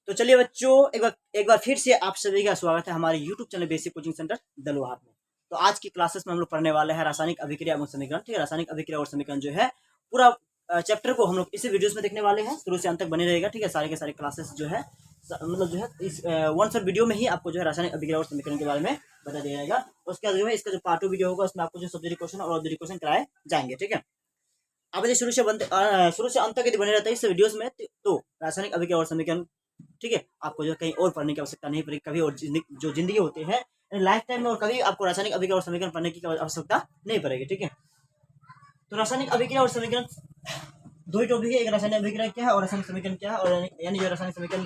तो चलिए बच्चों, एक बार फिर से आप सभी का स्वागत है हमारे YouTube channel basic coaching centre Daluhar में। तो आज की क्लासेस में हम लोग पढ़ने वाले हैं रासायनिक अभिक्रिया एवं समीकरण। ठीक है, रासायनिक अभिक्रिया और समीकरण जो है पूरा चैप्टर को हम लोग इसी वीडियोस में देखने वाले हैं, शुरू से अंत तक बने रहेगा। ठीक है, सारे के सारे क्लासेस जो है मतलब जो है इस वन शॉट वीडियो में ही आपको जो है रासायनिक अभिक्रिया और समीकरण के बारे में बता दिया जाएगा। उसके बाद जो है इसका जो पार्ट 2 वीडियो होगा उसमें आपको जो सब्जेक्ट क्वेश्चन और ऑब्जेक्टिव क्वेश्चन कराए जाएंगे। ठीक है, अब यदि शुरू से अंत तक यदि बने रहता है इस वीडियोस में तो रासायनिक अभिक्रिया और समीकरण, ठीक है, आपको जो कहीं और पढ़ने की आवश्यकता नहीं पड़ेगी कभी। और जो जिंदगी होती है लाइफ टाइम में और कभी आपको रासायनिक अभिक्रिया और समीकरण पढ़ने की आवश्यकता नहीं पड़ेगी। ठीक है, तो रासायनिक अभिक्रिया और समीकरण दो ही टॉपिक है, एक रासायनिक अभिक्रिया क्या है और रासायनिक समीकरण क्या है, और यानी जो रासायनिक समीकरण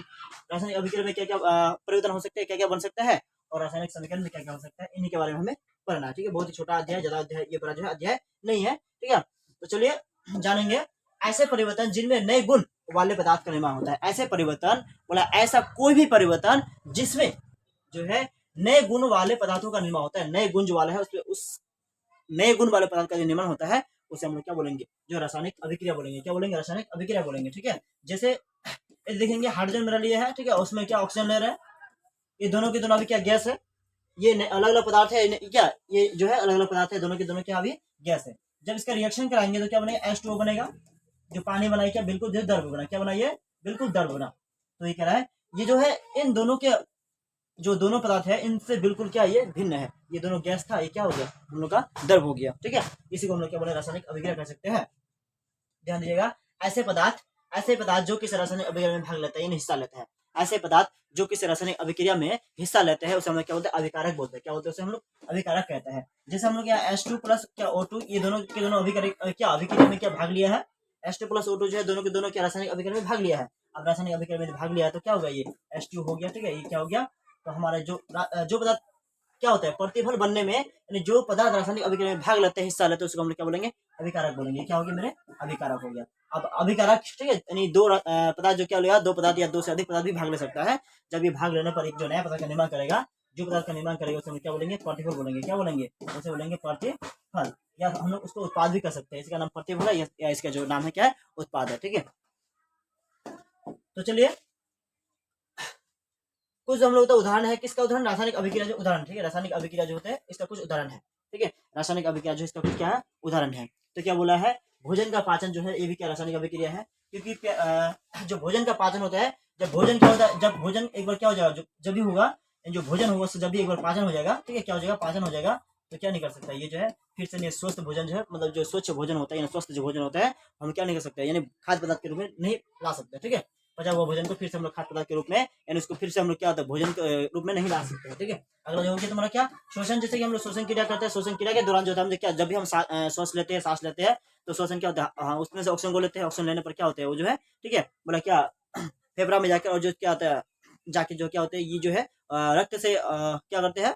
रासायनिक अभिक्रिया में क्या क्या परिवर्तन हो सकते हैं, क्या क्या बन सकता है, और रासायनिक समीकरण में क्या क्या हो सकता है, इन्हीं के बारे में हमें पढ़ना है। ठीक है, बहुत ही छोटा अध्याय, ज्यादा अध्याय ये बड़ा जो है अध्याय नहीं है। ठीक है, तो चलिए जानेंगे ऐसे परिवर्तन जिनमें नए गुण वाले पदार्थ का निर्माण होता है। ऐसे परिवर्तन बोला, ऐसा कोई भी परिवर्तन जिसमें जो है नए गुण वाले पदार्थों का निर्माण होता है, नए गुण जो वाला है उसमें उस नए गुण वाले पदार्थ का जो निर्माण होता है उसे हम लोग क्या बोलेंगे, जो रासायनिक अभिक्रिया बोलेंगे। क्या बोलेंगे? रासायनिक अभिक्रिया बोलेंगे। ठीक है, जैसे देखेंगे हाइड्रोजन मेरा लिए है, ठीक है, उसमें क्या ऑक्सीजन ले रहा है, ये दोनों के दोनों अभी क्या गैस है, ये अलग अलग पदार्थ है, क्या ये जो है अलग अलग पदार्थ है, दोनों के दोनों क्या अभी गैस है। जब इसका रिएक्शन कराएंगे तो क्या बनेगा, H2O बनेगा, जो पानी बनाए क्या बिल्कुल जो द्रव बना, क्या बनाइए बिल्कुल द्रव बना। तो ये कह रहा है ये जो है इन दोनों के जो दोनों पदार्थ है इनसे बिल्कुल क्या ये भिन्न है, ये दोनों गैस था, ये क्या हो गया हम लोग का द्रव हो गया। ठीक है, इसी को हम लोग क्या बोले, रासायनिक अभिक्रिया कह सकते हैं। ध्यान दीजिएगा, ऐसे पदार्थ जो किसी रासायनिक अभिक्रिया में भाग लेते हैं, हिस्सा लेते हैं, ऐसे पदार्थ जो किसी रासायनिक अभिक्रिया में हिस्सा लेते हैं उसे हम लोग क्या बोलते हैं, अभिकारक बोलते हैं। क्या बोलते हैं उसे हम लोग, अभिकारक कहते हैं। जैसे हम लोग यहाँ H2 प्लस क्या O2, ये दोनों के दोनों अभिक्रिया में क्या भाग लिया है, H2 प्लस O2 जो है दोनों के दोनों क्या रासायनिक अभिक्रिया में भाग लिया है। अब रासायनिक अभिक्रिया में भाग लिया है तो क्या होगा, ये H2 हो गया। ठीक है, ये क्या हो गया, तो हमारा जो पदार्थ क्या होता है प्रतिफल बनने में, यानी जो पदार्थ रासायनिक अभिक्रिया में भाग लेते हैं, हिस्सा लेते हैं, उसको हम लोग क्या बोलेंगे, अभिकारक बोलेंगे। क्या हो गया मेरे, अभिकारक हो गया। अब अभिकारक, ठीक है, यानी दो पदार्थ जो क्या लेगा, दो पदार्थ या दो से अधिक पदार्थ भी भाग ले सकता है। जब ये भाग लेने पर एक जो नया पदार्थ का निर्माण करेगा, जो पदार्थ का निर्माण करेगा उसे हम क्या बोलेंगे, प्रतिफल बोलेंगे। क्या बोलेंगे, उसे बोलेंगे प्रतिफल, या हम लोग उसको उत्पाद भी कर सकते हैं। इसका नाम प्रतिफल है या इसका जो नाम है क्या है, उत्पाद है। ठीक है, तो चलिए कुछ हम लोग तो उदाहरण है, किसका उदाहरण, रासायनिक अभिक्रिया जो उदाहरण। ठीक है, रासायनिक अभिक्रिया जो होता है इसका कुछ उदाहरण है। ठीक है, रासायनिक अभिक्रिया जो इसका कुछ क्या है, उदाहरण है। तो क्या बोला है, भोजन का पाचन जो है ये भी क्या रासायनिक अभिक्रिया है, क्योंकि जो भोजन का पाचन होता है, जब भोजन क्या होता है, जब भोजन एक बार क्या हो जाएगा, जब भी होगा जो भोजन होगा उससे जब भी एक बार पाचन हो जाएगा, ठीक है, क्या हो जाएगा, पाचन हो जाएगा, तो क्या नहीं कर सकता ये जो है फिर से स्वस्थ भोजन जो है, मतलब जो स्वच्छ भोजन होता है, स्वस्थ जो भोजन होता है हम क्या नहीं कर सकते, यानी खाद्य पदार्थ के रूप में नहीं ला सकते। ठीक है, पचा हुआ भोजन को फिर से हम लोग खाद्य पदार्थ के रूप में, यानी उसको फिर से हम लोग क्या होता है भोजन के रूप में नहीं ला सकते। ठीक है, अगला जो हो गया तुम्हारा क्या, शोषण। जैसे कि हम लोग शोषण क्रिया करते हैं, शोषण क्रिया के दौरान जो है क्या, जब भी हम सांस लेते हैं तो शोषण क्या होता है, उसमें से ऑक्सीजन को लेते हैं, ऑक्सीजन लेने पर क्या होता है वो जो है, ठीक है, बोला क्या फेफड़ा में जाकर, और जो क्या होता है जाके जो क्या होते हैं, ये जो है रक्त से क्या करते हैं,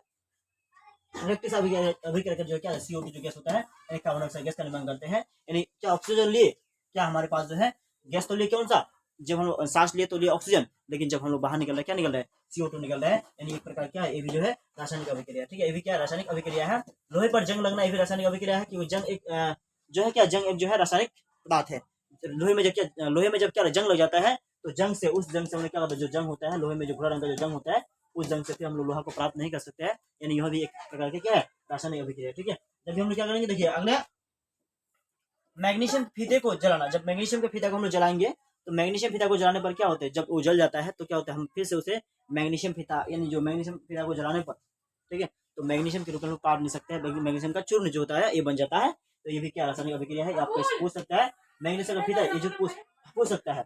रक्त से अभिक्रिया कर जो क्या CO2 जो गैस होता है, कार्बन डाइऑक्साइड गैस का निर्माण करते हैं। यानी क्या ऑक्सीजन लिए, क्या हमारे पास जो है गैस तो लिए कौन सा, जब हम लोग सांस लिए तो लिए ऑक्सीजन, लेकिन जब हम लोग बाहर निकल रहे हैं क्या निकल रहा है, CO2 निकल रहा है। यानी एक प्रकार क्या ये भी जो है रासायनिक अभिक्रिया। ठीक है, ये भी क्या रासायनिक अभिक्रिया है। लोहे पर जंग लगना ये भी रासायनिक अभिक्रिया है, क्योंकि जंग एक जो है क्या, जंग एक जो है रासायनिक पदार्थ है। लोहे में जब क्या जंग लग जाता है तो जंग से, उस जंग से हमने क्या होता है, जो जंग होता है लोहे में, जो भूरा रंग का जो जंग होता है, उस जंग से फिर हम लोग लोहा को प्राप्त नहीं कर सकते हैं। यानी यह भी एक प्रकार के क्या है, रासायनिक अभिक्रिया। ठीक है, जब हम लोग क्या करेंगे, देखिए अगला मैग्नीशियम फीते को जलाना। जब मैग्नीशियम के फीता को हम लोग जलाएंगे तो मैग्नीशियम फीता को जलाने पर क्या होता है, जब वो जल जाता है तो क्या होता है, हम फिर से उसे मैग्नीशियम फीता, यानी जो मैग्नीशियम फीता को जलाने पर, ठीक है, तो मैग्नीशियम के रूप में काट नहीं सकते हैं, मैग्नीशियम का चूर्ण जो होता है ये बन जाता है। तो ये भी क्या रासायनिक अभिक्रिया है। आपको पूछ सकता है मैग्नीशियम का फीता, ये जो पूछ सकता है।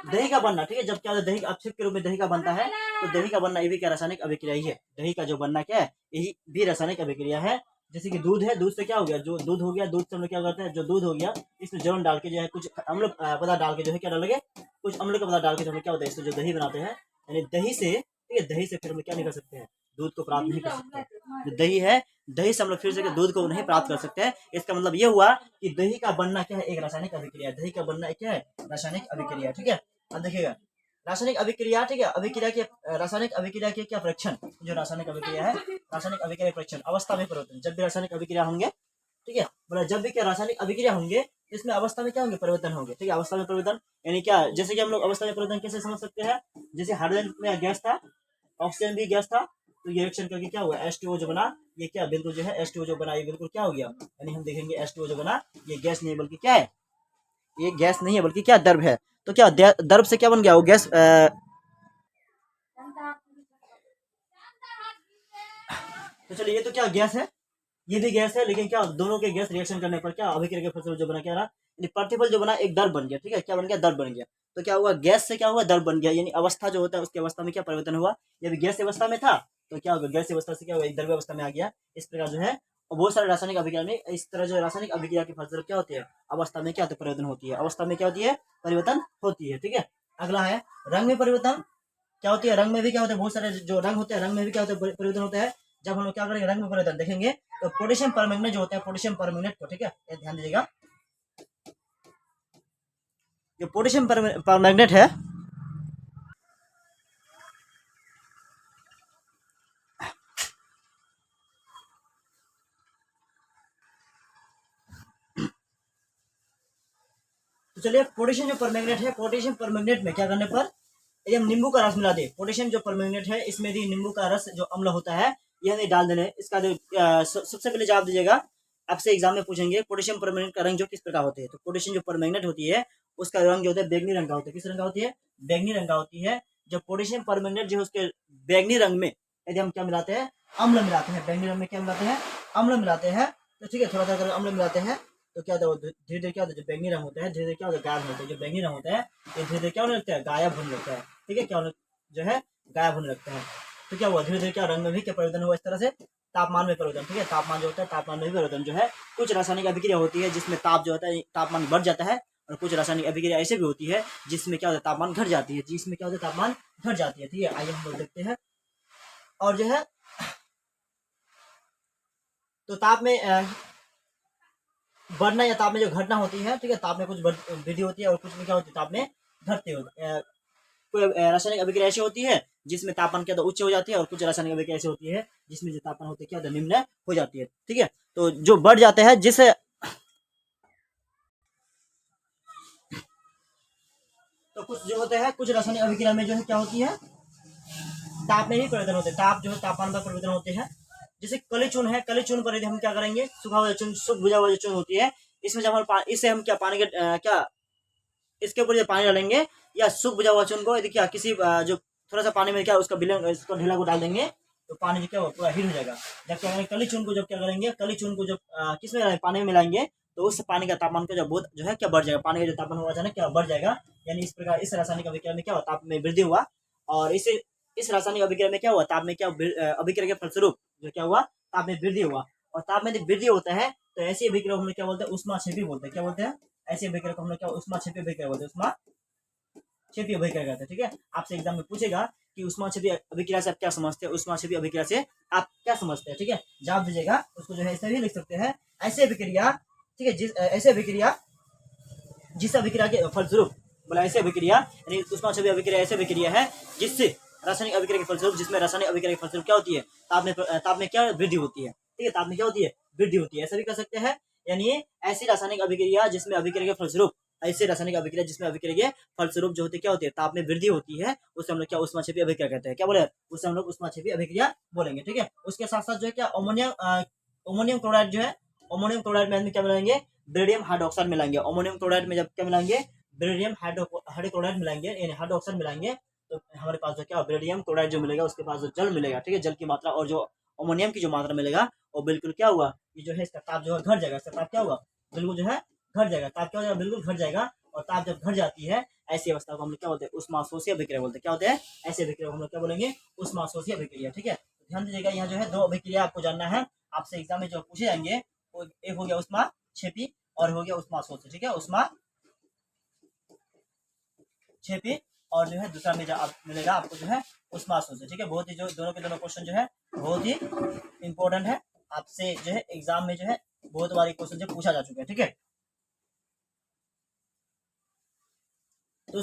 दही का बनना, ठीक है, जब क्या होता है दही अपशिष्ट के रूप में दही का बनता है, तो दही का बनना ये भी क्या रासायनिक अभिक्रिया ही है। दही का जो बनना क्या है, यही भी रासायनिक अभिक्रिया है। जैसे कि दूध है, दूध से क्या हो गया, जो दूध हो गया, दूध से हम लोग क्या करते हैं, जो दूध हो गया इसमें जौन डाल के जो है कुछ अम्ल पदार्थ डाल के जो है क्या डालेंगे, कुछ अम्ल का पदार्थ डाल के, तो क्या होता है इससे जो दही बनाते हैं, यानी दही से, ठीक है, दही से फिर हम क्या नहीं कर सकते हैं, दूध को प्राप्त नहीं कर सकते। जो दही है, दही से हम लोग फिर से दूध को नहीं प्राप्त कर सकते हैं। इसका मतलब ये हुआ कि दही का बनना क्या है, एक रासायनिक अभिक्रिया। दही का बनना क्या है, रासायनिक अभिक्रिया। ठीक है, अब देखिएगा रासायनिक अभिक्रिया, ठीक है, अभिक्रिया के रासायनिक अभिक्रिया के क्या परीक्षण, जो रासायनिक अभिक्रिया है, रासायनिक अभिक्रिया परीक्षण, अवस्था में परिवर्तन। जब भी रासायनिक अभिक्रिया होंगे, ठीक है, बोला जब भी क्या रासायनिक अभिक्रिया होंगे इसमें अवस्था में क्या होंगे, परिवर्तन होंगे, ठीक है। अवस्था में परिवर्तन यानी क्या, जैसे कि हम लोग अवस्था में परिवर्तन कैसे समझ सकते हैं, जैसे हाइड्रोजन में गैस था, ऑक्सीजन भी गैस था, तो ये रिएक्शन करके क्या हुआ, H2O जो बना, ये क्या बिल्कुल जो है H2O जो बना, ये बिल्कुल क्या हो गया, यानी हम देखेंगे H2O जो बना ये गैस नहीं बल्कि क्या है, ये गैस नहीं है बल्कि क्या, द्रव है। तो क्या द्रव से क्या बन गया, वो गैस। तो चलिए, ये तो क्या गैस है, ये भी गैस है, लेकिन क्या दोनों के गैस रिएक्शन करने पर क्या अभिक्रिया के फलस्वरूप जो बना क्या रहा, यानी प्रतिफल जो बना एक दर बन गया, ठीक है। क्या बन गया, दर बन गया। तो क्या हुआ, गैस से क्या हुआ, दर बन गया, यानी अवस्था जो होता है उसकी अवस्था में क्या परिवर्तन हुआ। ये भी गैस अवस्था में था, तो क्या होगा, गैस अवस्था से क्या हुआ, एक द्रव्य अवस्था में आ गया। इस प्रकार जो है, और बहुत सारे रासायनिक अभिक्रिया में इस तरह जो रासायनिक अभिक्रिया के फलस्वरूप क्या होती है, अवस्था में क्या होती है, परिवर्तन होती है, अवस्था में क्या होती है, परिवर्तन होती है, ठीक है। अगला है रंग में परिवर्तन। क्या होती है, रंग में भी क्या होता है, बहुत सारे जो रंग होते हैं, रंग में भी क्या होता है, परिवर्तन होता है। जब हम लोग क्या करेंगे, रंग में परिवर्तन देखेंगे, तो पोटेशियम परमैंगनेट जो होता है, पोटेशियम परमैंगनेट को, ठीक है, ये ध्यान दीजिएगा, जो पोटेशियम परमैंगनेट है, तो चलिए पोटेशियम जो परमैंगनेट है, पोटेशियम परमैंगनेट में क्या करने पर, यदि हम नींबू का रस मिला दे, पोटेशियम जो परमैंगनेट है इसमें यदि नींबू का रस जो अम्ल होता है यह नहीं डाल देने, इसका जो सबसे पहले जवाब दीजिएगा, आपसे एग्जाम में पूछेंगे पोटेशियम परमैंगनेट का रंग जो किस प्रकार होते हैं। तो पोटेशियम जो परमैंगनेट होती है उसका रंग जो होता है बैगनी रंग का होता है। किस रंग का होती है, बैगनी रंग का होती है। जब पोटेशियम परमैंगनेट जो है उसके बैगनी रंग में यदि हम क्या मिलाते हैं, अम्ल मिलाते हैं, बैगनी रंग में क्या मिलाते हैं, अम्ल मिलाते हैं, तो ठीक है, थोड़ा सा अगर अम्ल मिलाते हैं तो क्या होता है, धीरे धीरे क्या होता है, जो बैगनी रंग होता है धीरे धीरे क्या होता है, गायब होता है। जो बैगनी रंग होता है ये धीरे धीरे क्या होने लगता है, गायब होने लगता है, ठीक है, क्या जो है गायब होने लगता है। तो क्या हुआ, धीरे धीरे क्या रंग में भी क्या परिवर्तन हुआ, इस तरह से तापमान में परिवर्तन, ठीक है, तापमान जो होता है, तापमान में भी परिवर्तन जो है। कुछ रासायनिक अभिक्रिया होती है जिसमें ताप जो होता है, तापमान बढ़ जाता है, और कुछ रासायनिक अभिक्रिया ऐसे भी होती है जिसमें क्या होता है, तापमान घट जाती है, जिसमें क्या होता है, तापमान घट जाती है, ठीक है। आइए हम लोग देखते हैं, और जो है तो ताप में बढ़ना या ताप में जो घटना होती है, ठीक है, ताप में कुछ वृद्धि होती है और कुछ में क्या होती है, ताप में घटते होती, कोई रासायनिक अभिक्रिया ऐसी होती है जिसमें तापमान क्या उच्च हो जाती है, और कुछ रासायनिक अभिक्रिया ऐसी होती है जिसमें जो तापमान होती है क्या निम्न हो जाती है, ठीक है। तो जो बढ़ जाते हैं जिससे, तो कुछ जो होते हैं, कुछ रासायनिक अभिक्रिया में जो है क्या होती है, ताप में ही परिवर्तन होते हैं, ताप जो है तापमान पर परिवर्तन होते हैं। जैसे कली चून है, कली चून पर यदि हम क्या करेंगे, सूखा हुआ चून, सूख बुझा हुआ जो चून होती है, इसमें जब हम इससे हम क्या पानी के क्या इसके ऊपर जो पानी डालेंगे या सूख बुझा हुआ चून को यदि क्या किसी जो थोड़ा सा पानी में क्या उसका बिलन इसको ढीला को डाल देंगे तो पानी जो क्या हो पूरा हीट हो जाएगा। जब क्या करेंगे, कली चून को जब क्या करेंगे, कली चून को जब किस में पानी में मिलाएंगे तो उस पानी का तापमान को जब बहुत जो है क्या बढ़ जाएगा, पानी का जो तापमान हुआ अचानक क्या बढ़ जाएगा। यानी इस प्रकार इस रासायनिक अभिक्रिया में क्या हुआ, ताप में वृद्धि हुआ, और इस रासायनिक अभिक्रिया में क्या हुआ, ताप में क्या अभिक्रिया के फलस्वरूप जो क्या हुआ, ताप में वृद्धि हुआ। और ताप में यदि वृद्धि होता है तो ऐसी अभिक्रिया हम लोग क्या बोलते हैं, उष्माक्षेपी बोलते हैं। क्या बोलते हैं, ऐसी अभिक्रिया को हम लोग क्या उष्माक्षेपी अभिक्रिया बोलते हैं, उष्माक्षेपी अभिक्रिया कहते हैं, ठीक है। आपसे एग्जाम में पूछेगा कि उष्माक्षेपी अभिक्रिया से आप क्या समझते हैं, उष्माक्षेपी अभिक्रिया से आप क्या समझते हैं, ठीक है, जवाब दीजिएगा। उसको जो है ऐसे भी लिख सकते हैं, ऐसे अभिक्रिया, ठीक है, ऐसे अभिक्रिया जिस अभिक्रिया के फलस्वरूप, बोला ऐसे अभिक्रिया यानी उष्माक्षेपी अभिक्रिया ऐसे अभिक्रिया है जिससे रासायनिक अभिक्रिया के फलस्वरूप, जिसमें रासायनिक अभिक्रिया के फलस्वरूप क्या होती है, ताप में क्या वृद्धि होती है, ठीक है, ताप में क्या होती है, वृद्धि होती है, ऐसा भी कर सकते हैं। यानी ऐसी रासायनिक अभिक्रिया जिसमें अभिक्रिया के फलस्वरूप, ऐसे रासायनिक अभिक्रिया जिसमें अभिक्रिया के फलस्वरूप जो होती है क्या होती है, ताप में वृद्धि होती है, उसे हम लोग क्या उष्माक्षेपी अभिक्रिया कहते हैं। क्या बोले, उसे हम लोग उष्माक्षेपी अभिक्रिया बोलेंगे, ठीक है। उसके साथ साथ जो है क्या अमोनियम क्लोराइड जो है, अमोनियम क्लोराइड में क्या मिलाएंगे, बेरियम हाइड्रोक्साइड मिलाएंगे। अमोनियम क्लोराइड में जब क्या मिलाएंगे, बेरियम हाइड्रोक्लोराइड मिलाएंगे, यानी हाइड्रोक्साइड मिलाएंगे, तो हमारे पास जो क्या बेरियम क्लोराइड जो मिलेगा उसके पास जो जल मिलेगा, ठीक है, जल की मात्रा और जो अमोनियम की जो मात्रा मिलेगा वो बिल्कुल क्या हुआ, ये जो है इसका ताप जो है घट जाएगा, इसका ताप क्या होगा, बिल्कुल जो है घट जाएगा, ताप क्या हो जाएगा, बिल्कुल घट जाएगा। और ताप जब घट जाती है ऐसी अवस्था को हम लोग क्या बोलते हैं, उष्माशोषी अभिक्रिया बोलते हैं। क्या होते हैं, ऐसे अभिक्रिया को हम लोग क्या बोलेंगे, उष्माशोषी अभिक्रिया, ठीक है। ध्यान दीजिएगा, यहाँ जो है दो अभिक्रिया आपको जानना है, आपसे एग्जाम में जो पूछे जाएंगे, एक हो गया उष्माक्षेपी और हो गया उष्माशोषी, ठीक है, उष्माक्षेपी और जो है दूसरा में जो मिलेगा आपको जो है उष्माशोषी, ठीक है। बहुत ही जो दोनों के दोनों क्वेश्चन जो है बहुत ही इंपॉर्टेंट है, आपसे जो है एग्जाम में जो है बहुत बार क्वेश्चन जो पूछा जा चुका है, ठीक है। तो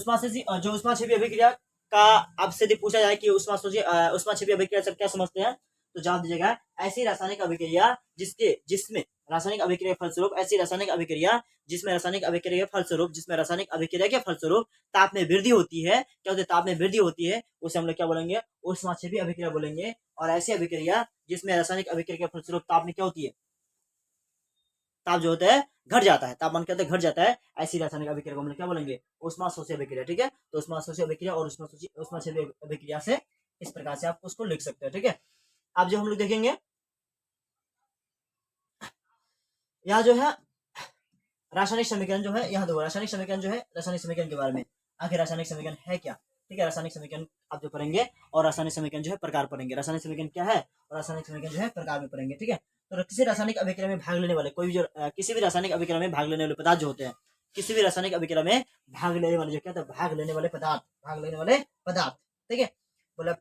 जो उष्माक्षेपी अभिक्रिया का आपसे यदि पूछा जाए कि उष्माक्षेपी अभिक्रिया से क्या समझते हैं, तो जवाब दीजिएगा, ऐसी रासायनिक अभिक्रिया जिसमें रासायनिक अभिक्रिया के फलस्वरूप ऐसी रासायनिक अभिक्रिया जिसमें रासायनिक अभिक्रिया के फलस्वरूप ताप में वृद्धि होती है, क्या होती है, ताप में वृद्धि होती है, उसे हम लोग क्या बोलेंगे, ऊष्माक्षेपी अभिक्रिया बोलेंगे। और ऐसी अभिक्रिया जिसमें रासायनिक अभिक्रिया के फलस्वरूप ताप में क्या होती है, ताप जो होता है घट जाता है, तापमान क्या होता है, घट जाता है, ऐसी रासायनिक अभिक्रिया को हम लोग क्या बोलेंगे, ऊष्माशोषी अभिक्रिया। ठीक है, तो ऊष्माशोषी अभिक्रिया और ऊष्माक्षेपी अभिक्रिया से इस प्रकार से आप उसको लिख सकते हो। ठीक है, अब जो हम लोग देखेंगे यहाँ जो है रासायनिक समीकरण जो है, यहाँ देखो रासायनिक समीकरण जो है, रासायनिक समीकरण के बारे में आखिर रासायनिक समीकरण है क्या। ठीक है, रासायनिक समीकरण आप जो पढ़ेंगे और रासायनिक समीकरण जो है प्रकार पढ़ेंगे, रासायनिक समीकरण क्या है और रासायनिक समीकरण जो है प्रकार में पढ़ेंगे। ठीक है, तो किसी रासायनिक अभिक्रिया में भाग लेने वाले कोई भी जो किसी भी रासायनिक अभिक्रिया में भाग लेने वाले पदार्थ जो होते हैं, किसी भी रासायनिक अभिक्रिया में भाग लेने वाले जो क्या होता है, भाग लेने वाले पदार्थ। ठीक है, मतलब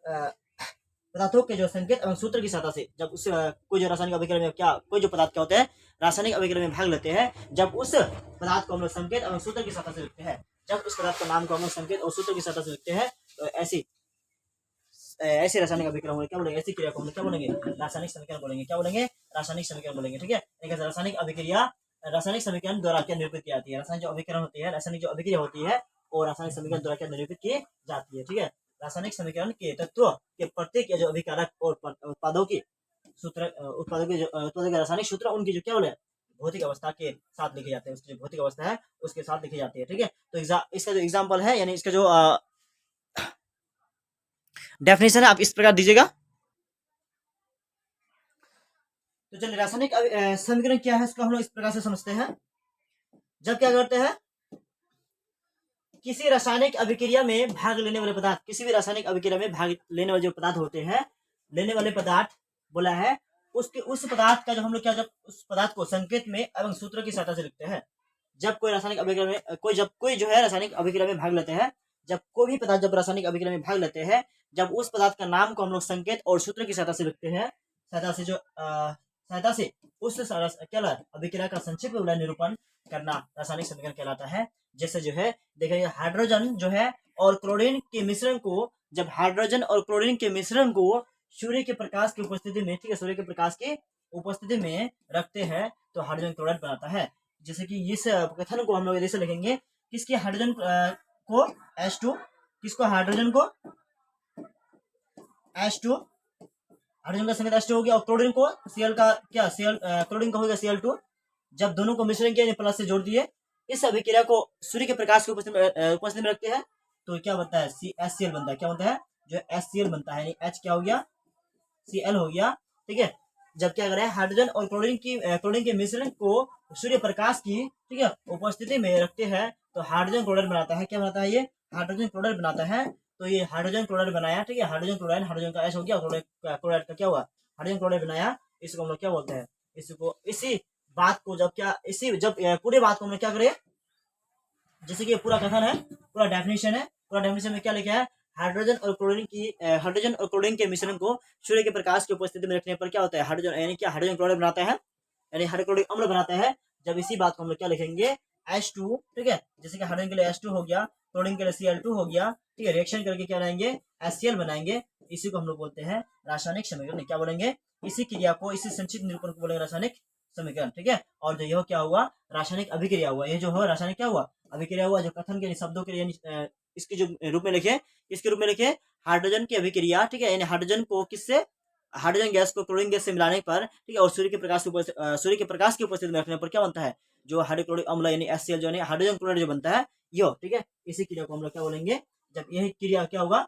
पदार्थों के जो संकेत एवं सूत्र की सहायता से जब उस कोई जो रासायनिक अभिक्रिया में क्या कोई जो पदार्थ क्या होते हैं रासायनिक अभिक्रिया में भाग लेते हैं, जब उस पदार्थ को हम लोग संकेत एवं सूत्र की सहायता से लिखते हैं, जब उस पदार्थ का नाम को हम लोग संकेत और सूत्र की सहायता से लिखते हैं, तो ऐसी रासायनिक अभिक्रिया क्या बोलेंगे, ऐसी क्रिया को हम लोग क्या बोलेंगे, रासायनिक समीकरण बोलेंगे। क्या बोलेंगे, रासायनिक समीकरण बोलेंगे। ठीक है, रासायनिक अभिक्रिया रासायनिक समीकरण द्वारा क्या निरूपित की जाती है, रासायनिक जो अभिक्रिया होती है, रासायनिक जो अभिक्रिया होती है और रासायनिक समीकरण द्वारा क्या निरूपित की जाती है। ठीक है, रासायनिक समीकरण के तत्व के प्रत्येक जो अभिकारक और उत्पादों के रासायनिक सूत्र उनकी जो क्या बोले भौतिक अवस्था के साथ लिखे जाते हैं, उसकी जो भौतिक अवस्था है उसके साथ लिखी जाती है। ठीक है, तो इसका जो एग्जाम्पल है यानी इसका जो डेफिनेशन है आप इस प्रकार दीजिएगा। तो चलिए रासायनिक समीकरण क्या है इसका हम लोग इस प्रकार से समझते हैं। जब क्या करते हैं, किसी रासायनिक अभिक्रिया में भाग लेने वाले पदार्थ, किसी भी रासायनिक अभिक्रिया में भाग लेने वाले जो पदार्थ होते हैं, लेने वाले पदार्थ बोला है, उसके उस पदार्थ का जो हम लोग क्या जब उस पदार्थ को संकेत में एवं सूत्र की सहायता से लिखते हैं, जब कोई रासायनिक अभिक्रिया में कोई जो है रासायनिक अभिक्रिया में भाग लेते हैं, जब कोई भी पदार्थ जब रासायनिक अभिक्रिया में भाग लेते हैं, जब उस पदार्थ का नाम को हम लोग संकेत और सूत्र की सहायता से लिखते हैं, सहायता से उस क्या अभिक्रिया का संक्षिप्त निरूपण करना रासायनिक समीकरण कहलाता है। जैसे जो है देखिए हाइड्रोजन जो है और क्लोरीन के मिश्रण को, जब हाइड्रोजन और क्लोरीन के मिश्रण को सूर्य के प्रकाश की उपस्थिति में, ठीक है, सूर्य के प्रकाश की उपस्थिति में रखते हैं तो हाइड्रोजन क्लोराइड बनाता है। जैसे कि इस कथन को हम लोग ऐसे लिखेंगे, किसके हाइड्रोजन को H2, किसको हाइड्रोजन को H2, हाइड्रोजन का संकेत H2 हो गया और क्लोरीन को Cl का क्या क्लोरीन का हो गया Cl2। जब दोनों को मिश्रण किया प्लस से जोड़ दिए, इस अभिक्रिया को सूर्य के प्रकाश की उपस्थिति में रखते हैं तो क्या बनता है, HCl बनता है। क्या बनता है, जो HCl बनता है, यानी H क्या हो गया, Cl हो गया। ठीक है, जब क्या करें हाइड्रोजन और क्लोरीन के मिश्रण को सूर्य प्रकाश की, ठीक है, उपस्थिति में रखते हैं तो हाइड्रोजन क्लोराइड बनाता है। क्या बनाता है, ये हाइड्रोजन क्लोराइड बनाता है। तो ये हाइड्रोजन क्लोराइड बनाया, ठीक है, हाइड्रोजन का H हो गया, क्लोराइड का क्या हुआ, हाइड्रोजन क्लोराइड बनाया। इसको हम लोग क्या बोलते हैं, इसको इसी बात को जब पूरे बात को हम लोग क्या करें, जैसे कि पूरा कथन है, पूरा डेफिनेशन है, पूरा डेफिनेशन में क्या लिखा है, हाइड्रोजन और क्लोरीन के मिश्रण को सूर्य के प्रकाश की उपस्थिति में रखने पर क्या होता है, हाइड्रोजन यानी क्या हाइड्रोजन क्लोराइड बनाता है, यानी हाइड्रोक्लोरिक अम्ल बनाता है। जब इसी बात को हम लोग क्या लिखेंगे, H2, ठीक है, जैसे कि हाइड्रोजन के लिए H2 हो गया, क्लोरीन के लिए Cl2 हो गया, ठीक है, रिएक्शन करके क्या बनाएंगे, HCl बनाएंगे। इसी को हम लोग बोलते हैं रासायनिक समीकरण। क्या बोलेंगे, इसी क्रिया को, इसी संक्षिप्त निरूपण को बोलेंगे रासायनिक समीकरण। ठीक है, और जो यह क्या हुआ, रासायनिक अभिक्रिया हुआ, ये जो है रासायनिक क्या हुआ, अभिक्रिया हुआ। जो कथन के शब्दों के लिए इसके जो रूप में लिखे, इसके रूप में लिखे हाइड्रोजन की अभिक्रिया, ठीक है, यानी हाइड्रोजन को किससे, हाइड्रोजन गैस को क्लोरीन गैस से मिलाने पर, ठीक है, और सूर्य के प्रकाश की उपस्थिति में रखने पर क्या बनता है, जो हाइड्रोक्लोरिक अम्ल यानी HCl जो है हाइड्रोजन क्लोराइड जो बनता है यो। ठीक है, इसी क्रिया को हम लोग क्या बोलेंगे, जब यही क्रिया क्या होगा,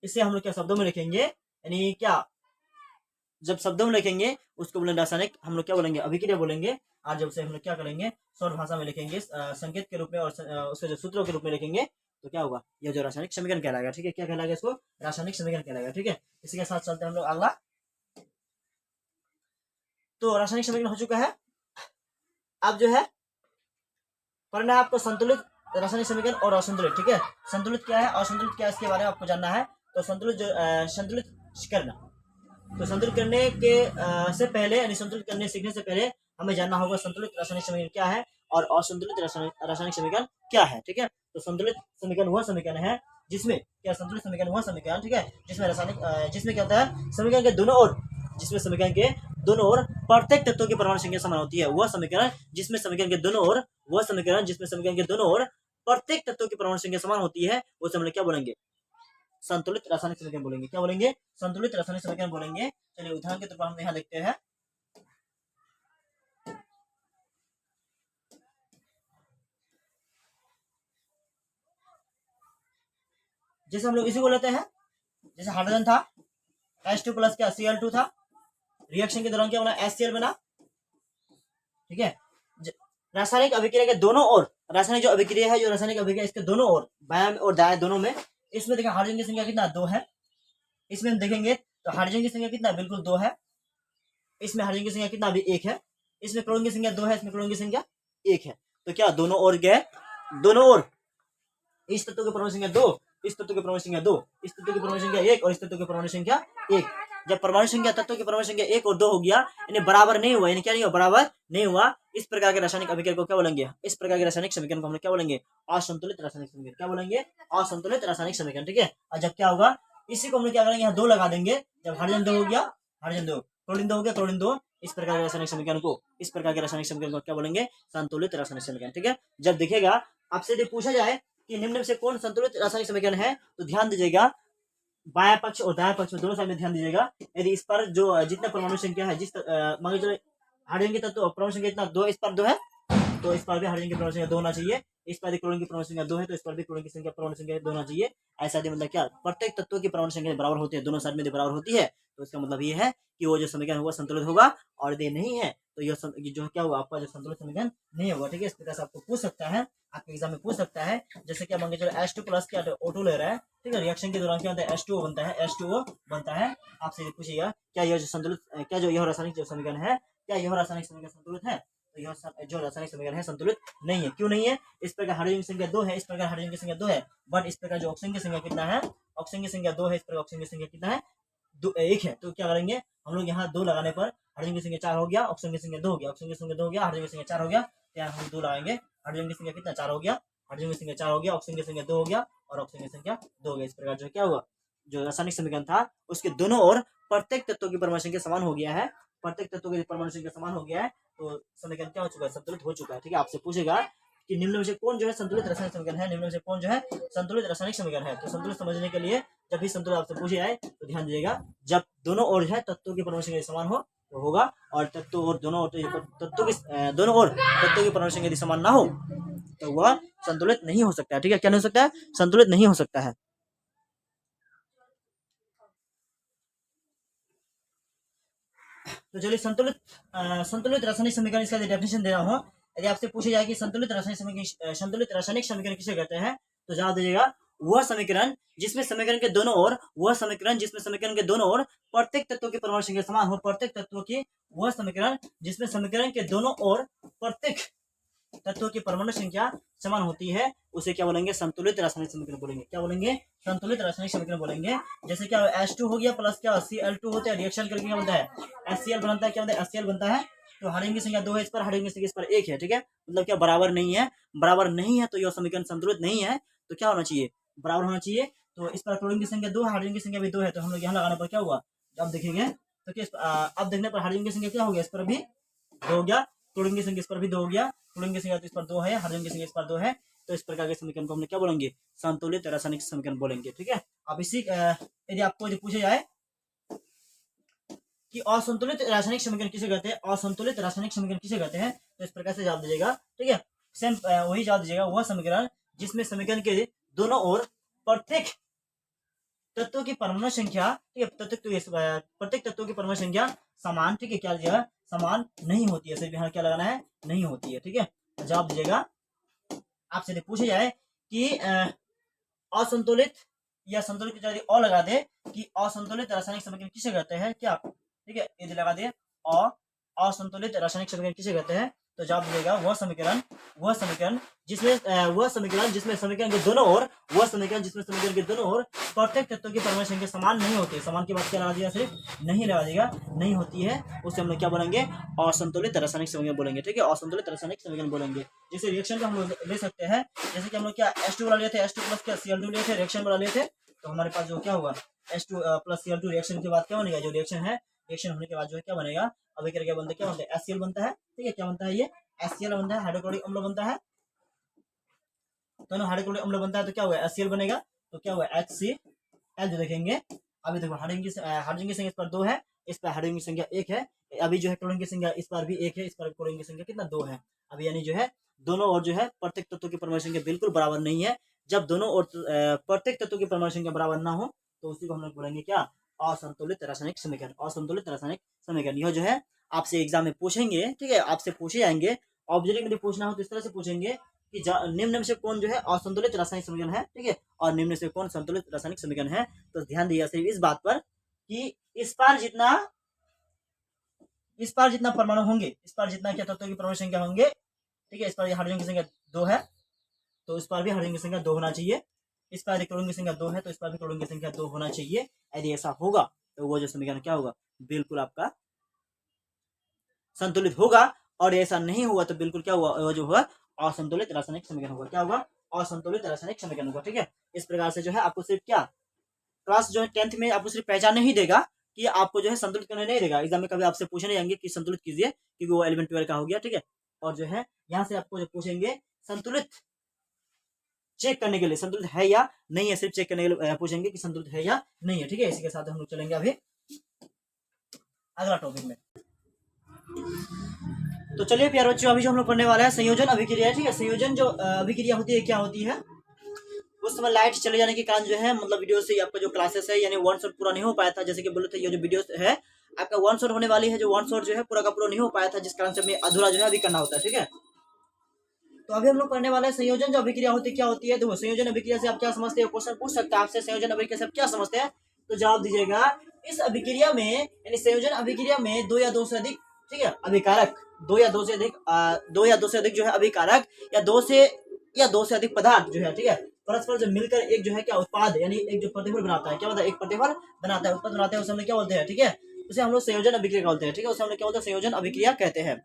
इसे हम लोग क्या शब्दों में लिखेंगे, यानी क्या जब शब्दों में लिखेंगे उसको बोलेंगे रासायनिक, हम लोग क्या बोलेंगे, अभिक्रिया बोलेंगे। और जब से हम लोग क्या करेंगे, सौर भाषा में लिखेंगे संकेत के रूप में और उसके जो सूत्रों के रूप में लिखेंगे तो क्या होगा, यह जो रासायनिक समीकरण कहलाएगा। ठीक है, क्या कहलाएगा, इसको रासायनिक समीकरण कहलाएगा। ठीक है, इसी के साथ चलते हैं हम लोग अगला। तो रासायनिक समीकरण हो चुका है। अब जो है पढ़ना है आपको संतुलित रासायनिक समीकरण और असंतुलित। ठीक है, संतुलित क्या है, असंतुलित क्या है, इसके बारे में आपको जानना है। तो संतुलित करना, तो संतुलित करने के से पहले, यानी संतुलित करने सीखने से पहले हमें जानना होगा संतुलित रासायनिक समीकरण क्या है और असंतुलित रासायनिक समीकरण क्या है। ठीक है, तो संतुलित समीकरण वह समीकरण है जिसमें क्या, संतुलित समीकरण वह समीकरण, ठीक है, जिसमें क्या होता है, समीकरण के दोनों ओर, जिसमें समीकरण के दोनों ओर प्रत्येक तत्वों की परमाणु संख्या समान होती है, वह समीकरण जिसमें समीकरण के दोनों ओर प्रत्येक तत्वों की परमाणु संख्या समान होती है, उसे हम लोग क्या बोलेंगे? संतुलित रासायनिक समीकरण बोलेंगे। क्या बोलेंगे? संतुलित रासायनिक समीकरण बोलेंगे। चलिए उदाहरण के तौर पर हम यहाँ देखते हैं। जैसे हम लोग इसी को लेते हैं, जैसे हाइड्रोजन था, H2 प्लस क्या Cl2 था, रिएक्शन के दौरान क्या बना? HCl बना। ठीक है, रासायनिक अभिक्रिया के दोनों ओर, रासायनिक जो अभिक्रिया है, जो रासायनिक अभिक्रिया इसके दोनों ओर, बायां और दाएं दोनों में, इसमें देखिए हाइड्रोजन की संख्या कितना? 2 है। इसमें हम देखेंगे तो हाइड्रोजन की संख्या कितना? बिल्कुल 2 है। इसमें हाइड्रोजन की संख्या कितना? अभी 1 है। इसमें क्लोरीन की संख्या 2 है, इसमें क्लोरीन की संख्या 1 है। तो क्या दोनों ओर गए, दोनों ओर इस तत्व की परमाणु संख्या 2, इस तत्व की परमाणु संख्या 2, इस तत्व की परमाणु संख्या 1 और इस तत्व की परमाणु संख्या 1। जब परमाणु संख्या तत्व की परमाणु संख्या 1 और 2 हो गया, यानी बराबर नहीं हुआ, यानी क्या नहीं हुआ? बराबर नहीं हुआ। इस प्रकार के रासायनिक अभिक्रिया को क्या बोलेंगे? इस प्रकार के रासायनिक समीकरण को हम क्या बोलेंगे? असंतुलित रासायनिक समीकरण। क्या बोलेंगे? असंतुलित रासायनिक समीकरण। ठीक है, और जब क्या होगा, इसी को हम क्या करेंगे? यहाँ 2 लगा देंगे। जब हाइड्रोजन 2 हो गया, हाइड्रोजन 2, क्लोरीन 2 हो गया, क्लोरीन 2, इस प्रकार के रासायनिक समीकरण को, इस प्रकार के रासायनिक समीकरण को क्या बोलेंगे? संतुलित रासायनिक समीकरण। ठीक है, जब दिखेगा आपसे यदि पूछा जाए कि निम्न में से कौन संतुलित रासायनिक समीकरण है, तो ध्यान दीजिएगा बायां पक्ष और दायां पक्ष में दोनों साइड में ध्यान दीजिएगा। यदि इस पर जो जितना परमाणु संख्या है, जिस मान लीजिए हाइड्रोजन की तत्व परमाणु संख्या इतना 2, इस पर 2 है, तो इस पर भी हाइड्रोजन की परमाणु संख्या 2 होना चाहिए। इस पर क्लोरीन की परमाणु संख्या 2 है, तो इस पर भी क्लोरीन की संख्या परमाणु संख्या 2 होना चाहिए। ऐसा मतलब क्या? प्रत्येक तत्व की परमाणु संख्या बराबर होती है, दोनों साइड में बराबर होती है, तो इसका मतलब ये है कि वो जो समीकरण होगा संतुलित होगा। और यदि नहीं है तो ये जो क्या होगा? आपका जो संतुलित समीकरण नहीं होगा। ठीक है, इस प्रकार से आपको पूछ सकता है, आपके एग्जाम में पूछ सकता है। जैसे क्या मान के चलो H2 प्लस क्या O2 ले रहा है, ठीक है, रिएक्शन के दौरान क्या होता है? H2O बनता है, H2O बनता है। आपसे पूछिएगा क्या यह जो संतुलित, क्या जो यह रासायनिक जो समीकरण है, क्या यह रासायनिक समीकरण संतुलित है? तो यह जो रासायनिक समीकरण है संतुलित नहीं है। क्यों नहीं है? इस प्रकार हाइड्रोजन की संख्या 2 है, इस प्रकार हाइड्रोजन की संख्या 2 है, बट इस प्रकार जो ऑक्सीजन की संख्या कितना है? ऑक्सीजन की संख्या 2 है, इस प्रकार ऑक्सीजन की संख्या कितना है? 1 है। तो क्या करेंगे हम लोग? यहाँ 2 लगाने पर हाइड्रोजन की संख्या 4 हो गया, ऑक्सीजन की संख्या 2 हो गया, ऑक्सीजन की संख्या 2 हो गया, हाइड्रोजन की संख्या 4 हो गया। यहाँ हम 2 लगाएंगे, हाइड्रोजन की संख्या कितना? 4 हो गया, हाइड्रोजन की संख्या 4 हो गया, ऑक्सीजन की संख्या 2 हो गया और ऑक्सीजन की संख्या 2 हो गया। इस प्रकार जो क्या हुआ? जो रासायनिक समीकरण था उसके दोनों ओर प्रत्येक तत्वों की परमाणु संख्या समान हो गया है, प्रत्येक तत्वों की परमाणु संख्या समान हो गया है, तो समीकरण क्या हो चुका है? संतुलित हो चुका है। ठीक है, आपसे पूछेगा कि निम्न में से कौन जो है संतुलित रासायनिक समीकरण है, निम्न में से कौन जो है संतुलित रासायनिक समीकरण है। तो संतुलित समझने के लिए जब भी संतुलित आपसे पूछे जाए तो ध्यान दीजिएगा, जब दोनों ओर जो है तत्वों की परमाणु संख्या समान हो तो होगा, और तत्वों और दोनों तत्वों की दोनों ओर तत्वों की परमाणु संख्या यदि समान ना हो तो वह संतुलित नहीं हो सकता है। ठीक है, क्या नहीं हो सकता है? संतुलित नहीं हो सकता है। तो चलिए संतुलित रासायनिक समीकरण, इसका डेफिनेशन दे रहा हूँ। यदि आपसे पूछे जाए कि संतुलित रासायनिक समीकरण किसे कहते हैं, तो जवाब दीजिएगा वह समीकरण जिसमें समीकरण के दोनों ओर, वह समीकरण जिसमें समीकरण के दोनों ओर प्रत्येक तत्वों की परमाणु संख्या समान हो, प्रत्येक तत्वों की, वह समीकरण जिसमें समीकरण के दोनों ओर प्रत्येक तत्वों की परमाणु संख्या समान होती है, उसे क्या बोलेंगे? संतुलित रासायनिक समीकरण बोलेंगे। क्या बोलेंगे? संतुलित रासायनिक समीकरण बोलेंगे। जैसे क्या H2 हो गया प्लस क्या Cl2 होता है, रिएक्शन करके क्या बनता है? HCl बनता है। क्या बनता है? HCl बनता है। तो हाइड्रोजन की संख्या 2 है, इस पर हाइड्रोजन की संख्या इस पर 1 है। ठीक है, मतलब क्या बराबर नहीं है, बराबर नहीं है, तो यह समीकरण संतुलित नहीं है। तो क्या होना चाहिए? बराबर होना चाहिए। तो इस पर क्लोरीन की संख्या 2 है, हाइड्रोजन की संख्या भी 2 है, तो हम लोग यहाँ लगाने पर क्या हुआ? जब देखेंगे तो अब देखने पर हाइड्रोजन की संख्या क्या हो गया? इस पर भी 2 हो गया, क्लोरीन की संख्या इस पर भी 2 हो गया, क्लोरीन की संख्या तो इस पर 2 है, हाइड्रोजन की संख्या इस पर 2 है, तो इस प्रकार के समीकरण को हमने क्या बोलेंगे? संतुलित रासायनिक समीकरण बोलेंगे। ठीक है, अब इसी यदि आपको यदि पूछा जाए कि असंतुलित रासायनिक समीकरण किसे कहते हैं, असंतुलित रासायनिक समीकरण किसे कहते हैं, तो इस प्रकार से जवाब दीजिएगा। ठीक है, सेम वही जवाब दीजिएगा, वह समीकरण जिसमें समीकरण के दोनों ओर प्रत्येक तत्वों की परमाणु संख्या, ठीक है, प्रत्येक तत्वों की परमाणु संख्या समान, ठीक है, क्या दीजिएगा? समान नहीं होती है। सिर्फ यहाँ क्या लगाना है? नहीं होती है। ठीक है, जवाब दीजिएगा। आपसे पूछे जाए कि असंतुलित या संतुलित की जगह लगा दे कि असंतुलित रासायनिक समीकरण किसे कहते हैं, क्या? ठीक है, यदि लगा दे असंतुलित रासायनिक समीकरण किसे कहते हैं, तो जवाब दीजिएगा वह समीकरण जिसमें समीकरण के दोनों ओर, वह समीकरण जिसमें समीकरण के दोनों ओर प्रत्येक तत्वों की परमाणु संख्या समान नहीं होती। समान की बात क्या लगा दिया? सिर्फ नहीं लगा देगा, नहीं होती है, उसे हम लोग क्या बोलेंगे? असंतुलित रासायनिक समीकरण बोलेंगे। ठीक है, असंतुलित रासायनिक समीकरण बोलेंगे। जैसे रिएक्शन को हम लोग ले सकते हैं, जैसे कि हम लोग क्या H2 वाला लिए थे, H2 प्लस क्या Cl2 लिए थे, रिएक्शन वाला लिए थे, तो हमारे पास जो क्या होगा? H2 प्लस Cl2 रिएक्शन के बाद क्या बनेगा? जो रिएक्शन है रिएक्शन होने के बाद जो है क्या बनेगा, अभिक्रिया क्या बनता है, HCl बनता है। ठीक है, क्या बनता है, ये HCl बनता है, हाइड्रोक्लोरिक अम्ल बनता है। दोनों हाइड्रोक्लोरिक अम्ल बनता है तो क्या होगा, HCl बनेगा। तो क्या होगा, HCl जो देखेंगे। अभी देखो हाइड्रोजन की संख्या इस पर 2 है, इस पर हाइड्रोजन की संख्या 1 है। अभी जो है क्लोरीन की संख्या इस पर भी 1 है, इस पर क्लोरीन की संख्या कितना, 2 है। अभी यानी जो है दोनों ओर जो है प्रत्येक तत्व की परमाणु संख्या बिल्कुल बराबर नहीं है। जब दोनों ओर प्रत्येक तत्व की परमाणु संख्या बराबर ना हो तो उसी को हम लोग बोलेंगे क्या, असंतुलित रासायनिक समीकरण। असंतुलित रासायनिक समीकरण यह जो है आपसे एग्जाम में पूछेंगे। ठीक है, आपसे पूछे जाएंगे। ऑब्जेक्टिव में पूछना हो तो इस तरह से पूछेंगे कि निम्न में से कौन जो है असंतुलित रासायनिक समीकरण है। ठीक है, और निम्न से कौन संतुलित रासायनिक समीकरण है। तो ध्यान दिया सिर्फ इस बात पर कि इस पार जितना परमाणु होंगे, इस पार जितना क्या तत्वों की परमाणु संख्या होंगे। ठीक है, इस पार हाइड्रोजन की संख्या 2 है तो इस पार भी हाइड्रोजन की संख्या 2 होना चाहिए। इस पार क्लोरीन की संख्या 2 है तो इस पार भी क्लोरीन की संख्या 2 होना चाहिए। यदि ऐसा होगा तो वो जो समीकरण क्या होगा, बिल्कुल आपका संतुलित होगा। और ऐसा नहीं हुआ तो बिल्कुल क्या हुआ, वो जो होगा असंतुलित रासायनिक समीकरण होगा। क्या होगा, असंतुलित रासायनिक समीकरण होगा। ठीक है, इस प्रकार से जो है आपको सिर्फ क्या क्लास जो है 10th में आपको सिर्फ पहचान नहीं देगा कि आपको जो है संतुलित करने नहीं देगा। एग्जाम में कभी आपसे पूछने जाएंगे कि संतुलित कीजिए, क्योंकि वो 11 12 का हो गया। ठीक है, और जो है यहाँ से आपको जो पूछेंगे संतुलित चेक करने के लिए, संतुलित है या नहीं है, सिर्फ चेक करने के लिए पूछेंगे कि संतुलित है या नहीं है। ठीक है, इसी के साथ हम लोग चलेंगे अभी अगला टॉपिक में। तो चलिए प्यारे बच्चों, अभी जो हम लोग पढ़ने वाला है संयोजन अभिक्रिया। ठीक है, संयोजन जो अभिक्रिया होती है क्या होती है। उस समय लाइट चले जाने के कारण जो है मतलब वीडियो से आपका जो क्लासेस है यानी वन शॉट पूरा नहीं हो पाया था। जैसे कि बोले थे ये जो वीडियो है आपका वन शॉट होने वाली है, जो वन शॉट जो है पूरा का पूरा नहीं हो पाया था, जिस कारण से हमें अधूरा जो है अभी करना होता है। ठीक है, तो अभी हम लोग पढ़ने वाले हैं संयोजन जो अभिक्रिया होती है क्या होती है। देखो संयोजन अभिक्रिया से आप क्या समझते हो, क्वेश्चन पूछ सकता है आपसे, संयोजन अभिक्रिया से आप क्या समझते हैं। तो जवाब दीजिएगा, इस अभिक्रिया में यानी संयोजन अभिक्रिया में 2 या 2 से अधिक, ठीक है, अभिकारक, 2 या 2 से अधिक जो है अभिकारक, या 2 से अधिक पदार्थ जो है, ठीक है, परस्पर जो मिलकर एक जो है क्या उत्पाद यानी एक जो प्रतिफल बनाता है। क्या होता है, एक प्रतिफल बनाता है, उत्पाद बनाते हैं, उसे हम लोग क्या बोलते हैं। ठीक है, उसे हम लोग संयोजन अभिक्रिया बोलते हैं। ठीक है, उसे हम लोग क्या बोलते हैं, संयोजन अभिक्रिया कहते हैं।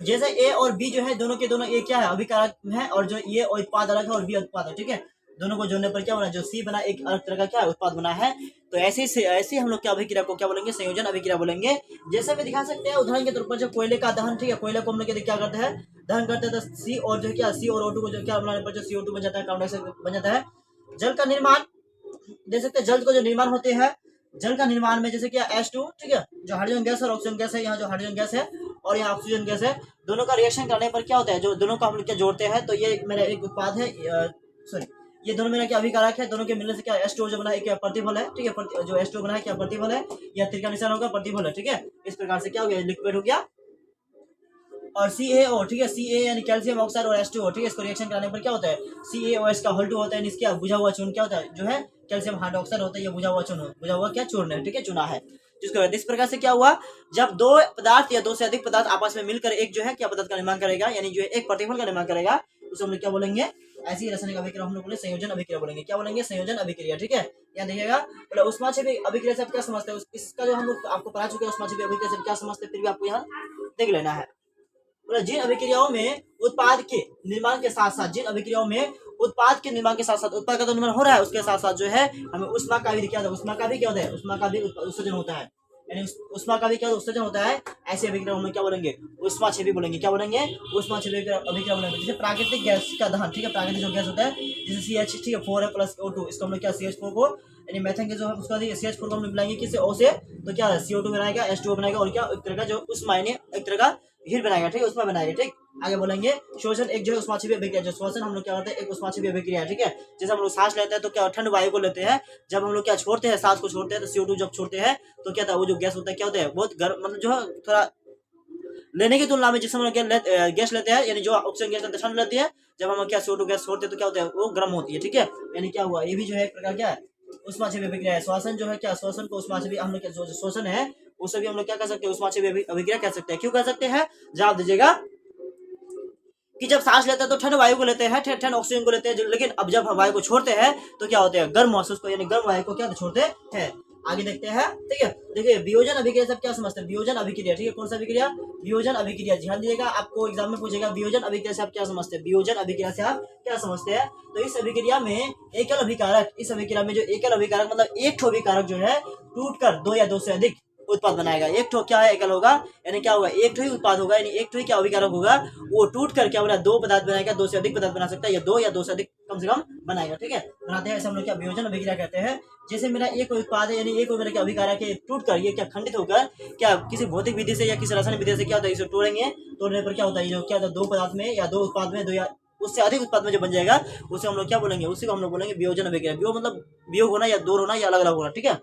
जैसे ए और बी जो है दोनों के दोनों ए क्या है, अभिकारक है, और जो ये उत्पाद अलग है और बी उत्पाद है। ठीक है, दोनों को जोड़ने पर क्या बना, जो सी बना एक अलग तरह का क्या उत्पाद बना है। तो ऐसे हम लोग क्या अभिक्रिया को क्या बोलेंगे, संयोजन अभिक्रिया बोलेंगे। जैसे भी दिखा सकते हैं उदाहरण के तौर पर, जो कोयले का दहन, ठीक है, कोयले को हम लोग क्या करते हैं, दहन करते हैं, तो सी और जो क्या सी और O2 को जो क्या बनाने पर जो CO2 बन जाता है, कार्बन डाइऑक्साइड बन जाता है। जल का निर्माण देख सकते हैं, जल को जो निर्माण होते हैं, जल का निर्माण में जैसे क्या H2, ठीक है, जो हाइड्रोजन गैस और ऑक्सीजन गैस है, यहाँ जो हाइड्रोजन गैस है और यहाँ ऑक्सीजन गैस है, दोनों का रिएक्शन करने पर क्या होता है, जो दोनों को हम लोग क्या जोड़ते हैं, तो ये मेरा एक उत्पाद है, सॉरी ये दोनों मेरा क्या अभिकारक है, दोनों के मिलने से क्या H2 जो बना है क्या प्रतिफल है। ठीक है, जो H2 बना है क्या प्रतिफल है, या तीर का निशान होगा प्रतिफल है। ठीक है, इस प्रकार से क्या हो गया, लिक्विड हो गया। और CaO, ठीक है, Ca यानी कैल्शियम ऑक्साइड और H2O, ठीक है, इसको रिएक्शन कराने पर क्या होता है, CaOH का होल्ड होता है, इसका बुझा हुआ चूर्ण क्या होता है, जो है कैल्शियम हाइड्रोक्साइड होता है, ये बुझा हुआ क्या चूर्ण है। ठीक है, चूना है जिसको इस प्रकार से क्या हुआ, जब 2 पदार्थ या 2 से अधिक पदार्थ आपस में मिलकर एक जो है क्या पदार्थ का निर्माण करेगा, यानी जो एक प्रतिफल का निर्माण करेगा, उसे हम लोग क्या बोलेंगे, ऐसी रासायनिक अभिक्रिया हम लोग बोले संयोजन अभिक्रिया बोलेंगे। क्या बोलेंगे, संयोजन अभिक्रिया। ठीक है, यहाँ देखिएगा, बोले उष्माक्षेपी अभिक्रिया से आप क्या समझते हैं, इसका जो हम लोग आपको पढ़ा चुके हैं उष्माक्षेपी अभिक्रिया से क्या समझते हैं, फिर भी आपको यहाँ देख लेना है। जिन अभिक्रियाओं में उत्पाद के निर्माण के साथ साथ, जिन अभिक्रियाओं में उत्पाद के निर्माण के साथ साथ उत्पाद का तो निर्माण हो रहा है, उसके साथ साथ जो है हमें उष्मा का भी क्या होता है, उष्मा का भी क्या होता है, उष्मा का भी उत्सर्जन होता है, यानी उष्मा का भी क्या उत्सर्जन होता है। ऐसे अभिक्रिया हम क्या बोलेंगे, उष्माक्षेपी बोलेंगे। क्या बोलेंगे, उष्माक्षेपी अभिक्रिया बोलेंगे। जैसे प्राकृतिक गैस का दहन, ठीक है, प्राकृतिक जो गैस होता है जैसे CH, ठीक है, 4 है प्लस O2, इसको हम लोग क्या CH4 को यानी मेथेन के जो है उसका CH4 को हम मिलाएंगे किससे, O से, तो क्या CO2 बनाएगा, H2O बनाएगा, और क्या एक तरह का जो उष्मा यानी एक तरह का हीट बनाएगा। ठीक है, उष्मा बनाएगा। ठीक, आगे बोलेंगे शोषण, एक जो है उष्माक्षेपी अभिक्रिया, जो शोषण हम लोग क्या करते हैं, एक उष्माक्षेपी अभिक्रिया है। ठीक है, जैसे हम लोग सांस लेते हैं तो क्या ठंड वायु को लेते हैं, जब हम लोग क्या छोड़ते हैं, सांस को छोड़ते हैं, तो CO2 जब छोड़ते हैं तो क्या था, वो जो गैस होता है क्या होता है, बहुत गर्म, मतलब जो है थोड़ा लेने की तुलना में जिससे हम लोग गैस लेते हैं, यानी जो ऑक्सीजन गैस ठंड लेती है, जब हम क्या CO2 गैस छोड़ते हैं तो क्या होता है, वो गर्म होती है। ठीक है, यानी क्या हुआ, ये भी जो है एक प्रकार क्या है, उष्माक्षेपी अभिक्रिया है। श्वसन जो है क्या, श्वसन को उष्माक्षेपी हम लोग जो श्वसन है उसे भी हम लोग क्या कर सकते हैं, उष्माक्षेपी अभिक्रिया कह सकते हैं। क्यों कह सकते हैं, जवाब दीजिएगा कि जब सांस लेते हैं तो ठंड वायु को लेते हैं, ठंड ऑक्सीजन को लेते हैं, लेकिन अब जब हम वायु को छोड़ते हैं तो क्या होते हैं, गर्म महसूस को, यानी गर्म वायु को क्या छोड़ते हैं। आगे देखते हैं, ठीक है। देखिए वियोजन अभिक्रिया से आप क्या समझते हैं, वियोजन अभिक्रिया, ठीक है, कौन सा अभिक्रिया, वियोजन अभिक्रिया। ध्यान दीजिएगा, आपको एग्जाम में पूछेगा वियोजन अभिक्रिया से आप क्या समझते हैं, वियोजन अभिक्रिया से आप क्या समझते हैं। तो इस अभिक्रिया में एकल अभिकारक, इस अभिक्रिया में जो एकल अभिकारक मतलब एक ठो अभिकारक जो है टूटकर दो या दो से अधिक उत्पाद बनाएगा। एक ठो क्या है, एकल होगा, यानी क्या होगा, एक ठो ही उत्पाद होगा, यानी एक ठो ही क्या अभिकारक होगा, वो टूट कर क्या बना, दो पदार्थ बनाएगा, दो से अधिक पदार्थ बना सकता है, या दो या दो से अधिक कम से कम बनाएगा, ठीक है, बनाते हैं। ऐसे हम लोग क्या वियोजन अभिक्रिया कहते हैं। जैसे मेरा एक उत्पाद है, यानी एक मेरा क्या अभिकारक है, टूट कर ये क्या खंडित होकर क्या किसी भौतिक विधि से या किसी रासायनिक विधि से क्या होता है, इसे तोड़ेंगे, तोड़ने पर क्या होता है, जो क्या होता है, दो पदार्थ में या दो उत्पाद में, दो या उससे अधिक उत्पाद में जो बन जाएगा, उसे हम लोग क्या बोलेंगे, उसी को हम लोग बोलेंगे वियोजन अभिक्रिया। वियोग मतलब वियोग होना या दूर होना या अलग अलग होना, ठीक है।